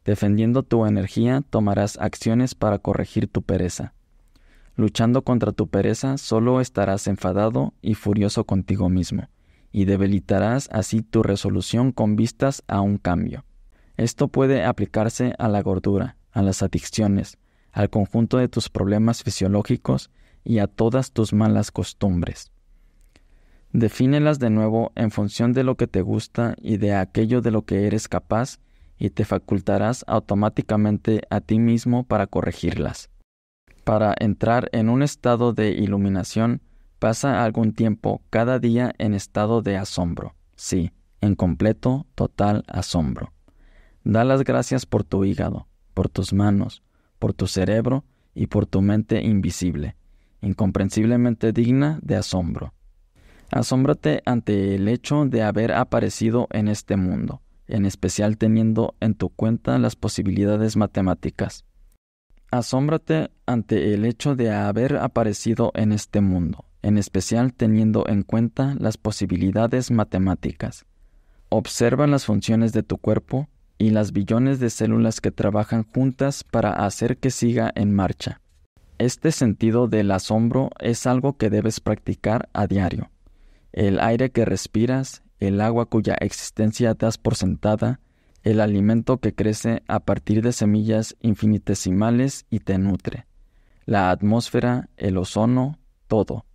Speaker 1: Defendiendo tu energía, tomarás acciones para corregir tu pereza. Luchando contra tu pereza, solo estarás enfadado y furioso contigo mismo, y debilitarás así tu resolución con vistas a un cambio. Esto puede aplicarse a la gordura, a las adicciones, al conjunto de tus problemas fisiológicos y a todas tus malas costumbres. Defínelas de nuevo en función de lo que te gusta y de aquello de lo que eres capaz, y te facultarás automáticamente a ti mismo para corregirlas. Para entrar en un estado de iluminación, pasa algún tiempo cada día en estado de asombro. Sí, en completo, total asombro. Da las gracias por tu hígado, por tus manos, por tu cerebro y por tu mente invisible, incomprensiblemente digna de asombro. Asómbrate ante el hecho de haber aparecido en este mundo, en especial teniendo en tu cuenta las posibilidades matemáticas. Asómbrate ante el hecho de haber aparecido en este mundo, en especial teniendo en cuenta las posibilidades matemáticas. Observa las funciones de tu cuerpo y las billones de células que trabajan juntas para hacer que siga en marcha. Este sentido del asombro es algo que debes practicar a diario. El aire que respiras, el agua cuya existencia das por sentada, el alimento que crece a partir de semillas infinitesimales y te nutre, la atmósfera, el ozono, todo.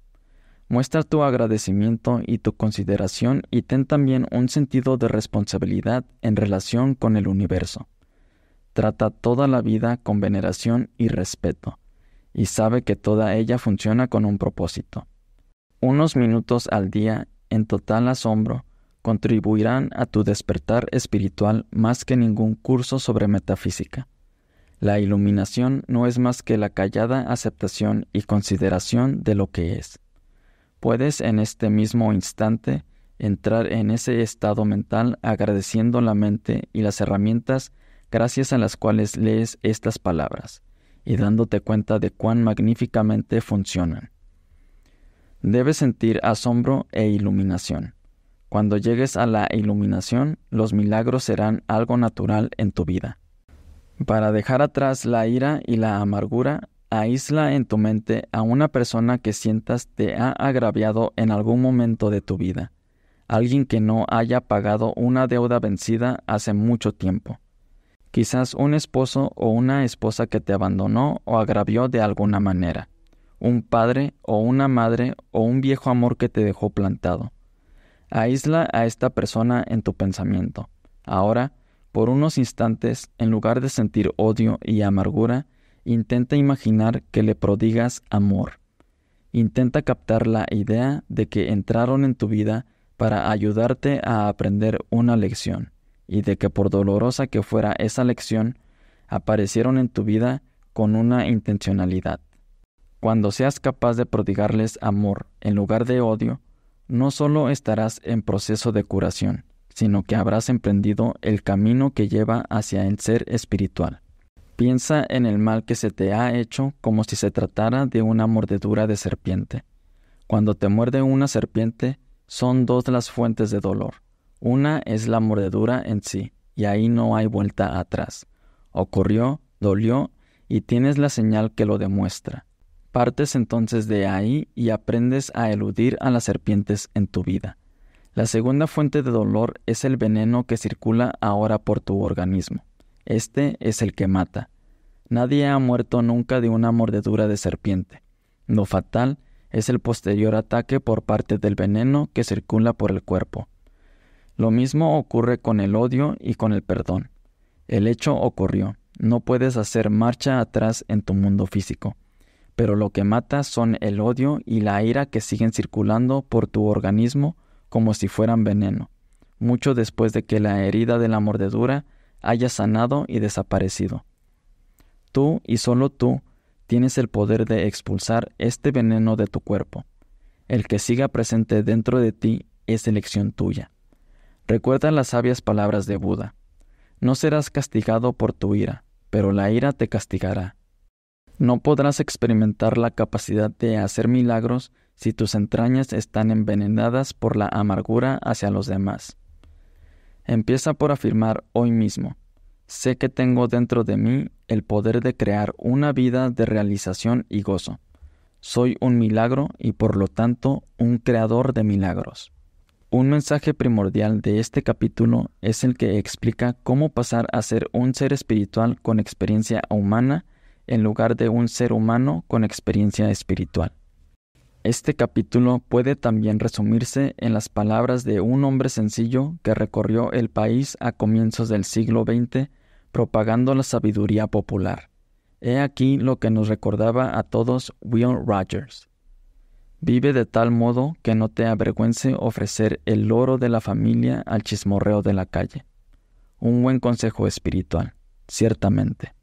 Speaker 1: Muestra tu agradecimiento y tu consideración y ten también un sentido de responsabilidad en relación con el universo. Trata toda la vida con veneración y respeto, y sabe que toda ella funciona con un propósito. Unos minutos al día, en total asombro, contribuirán a tu despertar espiritual más que ningún curso sobre metafísica. La iluminación no es más que la callada aceptación y consideración de lo que es. Puedes en este mismo instante entrar en ese estado mental agradeciendo la mente y las herramientas gracias a las cuales lees estas palabras y dándote cuenta de cuán magníficamente funcionan. Debes sentir asombro e iluminación. Cuando llegues a la iluminación, los milagros serán algo natural en tu vida. Para dejar atrás la ira y la amargura, aísla en tu mente a una persona que sientas te ha agraviado en algún momento de tu vida, alguien que no haya pagado una deuda vencida hace mucho tiempo. Quizás un esposo o una esposa que te abandonó o agravió de alguna manera, un padre o una madre o un viejo amor que te dejó plantado. Aísla a esta persona en tu pensamiento. Ahora, por unos instantes, en lugar de sentir odio y amargura, intenta imaginar que le prodigas amor. Intenta captar la idea de que entraron en tu vida para ayudarte a aprender una lección, y de que por dolorosa que fuera esa lección, aparecieron en tu vida con una intencionalidad. Cuando seas capaz de prodigarles amor en lugar de odio, no solo estarás en proceso de curación, sino que habrás emprendido el camino que lleva hacia el ser espiritual. Piensa en el mal que se te ha hecho como si se tratara de una mordedura de serpiente. Cuando te muerde una serpiente, son dos las fuentes de dolor. Una es la mordedura en sí, y ahí no hay vuelta atrás. Ocurrió, dolió, y tienes la señal que lo demuestra. Partes entonces de ahí y aprendes a eludir a las serpientes en tu vida. La segunda fuente de dolor es el veneno que circula ahora por tu organismo. Este es el que mata. Nadie ha muerto nunca de una mordedura de serpiente. Lo fatal es el posterior ataque por parte del veneno que circula por el cuerpo. Lo mismo ocurre con el odio y con el perdón. El hecho ocurrió. No puedes hacer marcha atrás en tu mundo físico. Pero lo que mata son el odio y la ira que siguen circulando por tu organismo como si fueran veneno, mucho después de que la herida de la mordedura haya sanado y desaparecido. Tú y solo tú tienes el poder de expulsar este veneno de tu cuerpo. El que siga presente dentro de ti es elección tuya. Recuerda las sabias palabras de Buda. No serás castigado por tu ira, pero la ira te castigará. No podrás experimentar la capacidad de hacer milagros si tus entrañas están envenenadas por la amargura hacia los demás. Empieza por afirmar hoy mismo: sé que tengo dentro de mí el poder de crear una vida de realización y gozo. Soy un milagro y por lo tanto un creador de milagros. Un mensaje primordial de este capítulo es el que explica cómo pasar a ser un ser espiritual con experiencia humana en lugar de un ser humano con experiencia espiritual. Este capítulo puede también resumirse en las palabras de un hombre sencillo que recorrió el país a comienzos del siglo XX propagando la sabiduría popular. He aquí lo que nos recordaba a todos Will Rogers. Vive de tal modo que no te avergüence ofrecer el oro de la familia al chismorreo de la calle. Un buen consejo espiritual, ciertamente.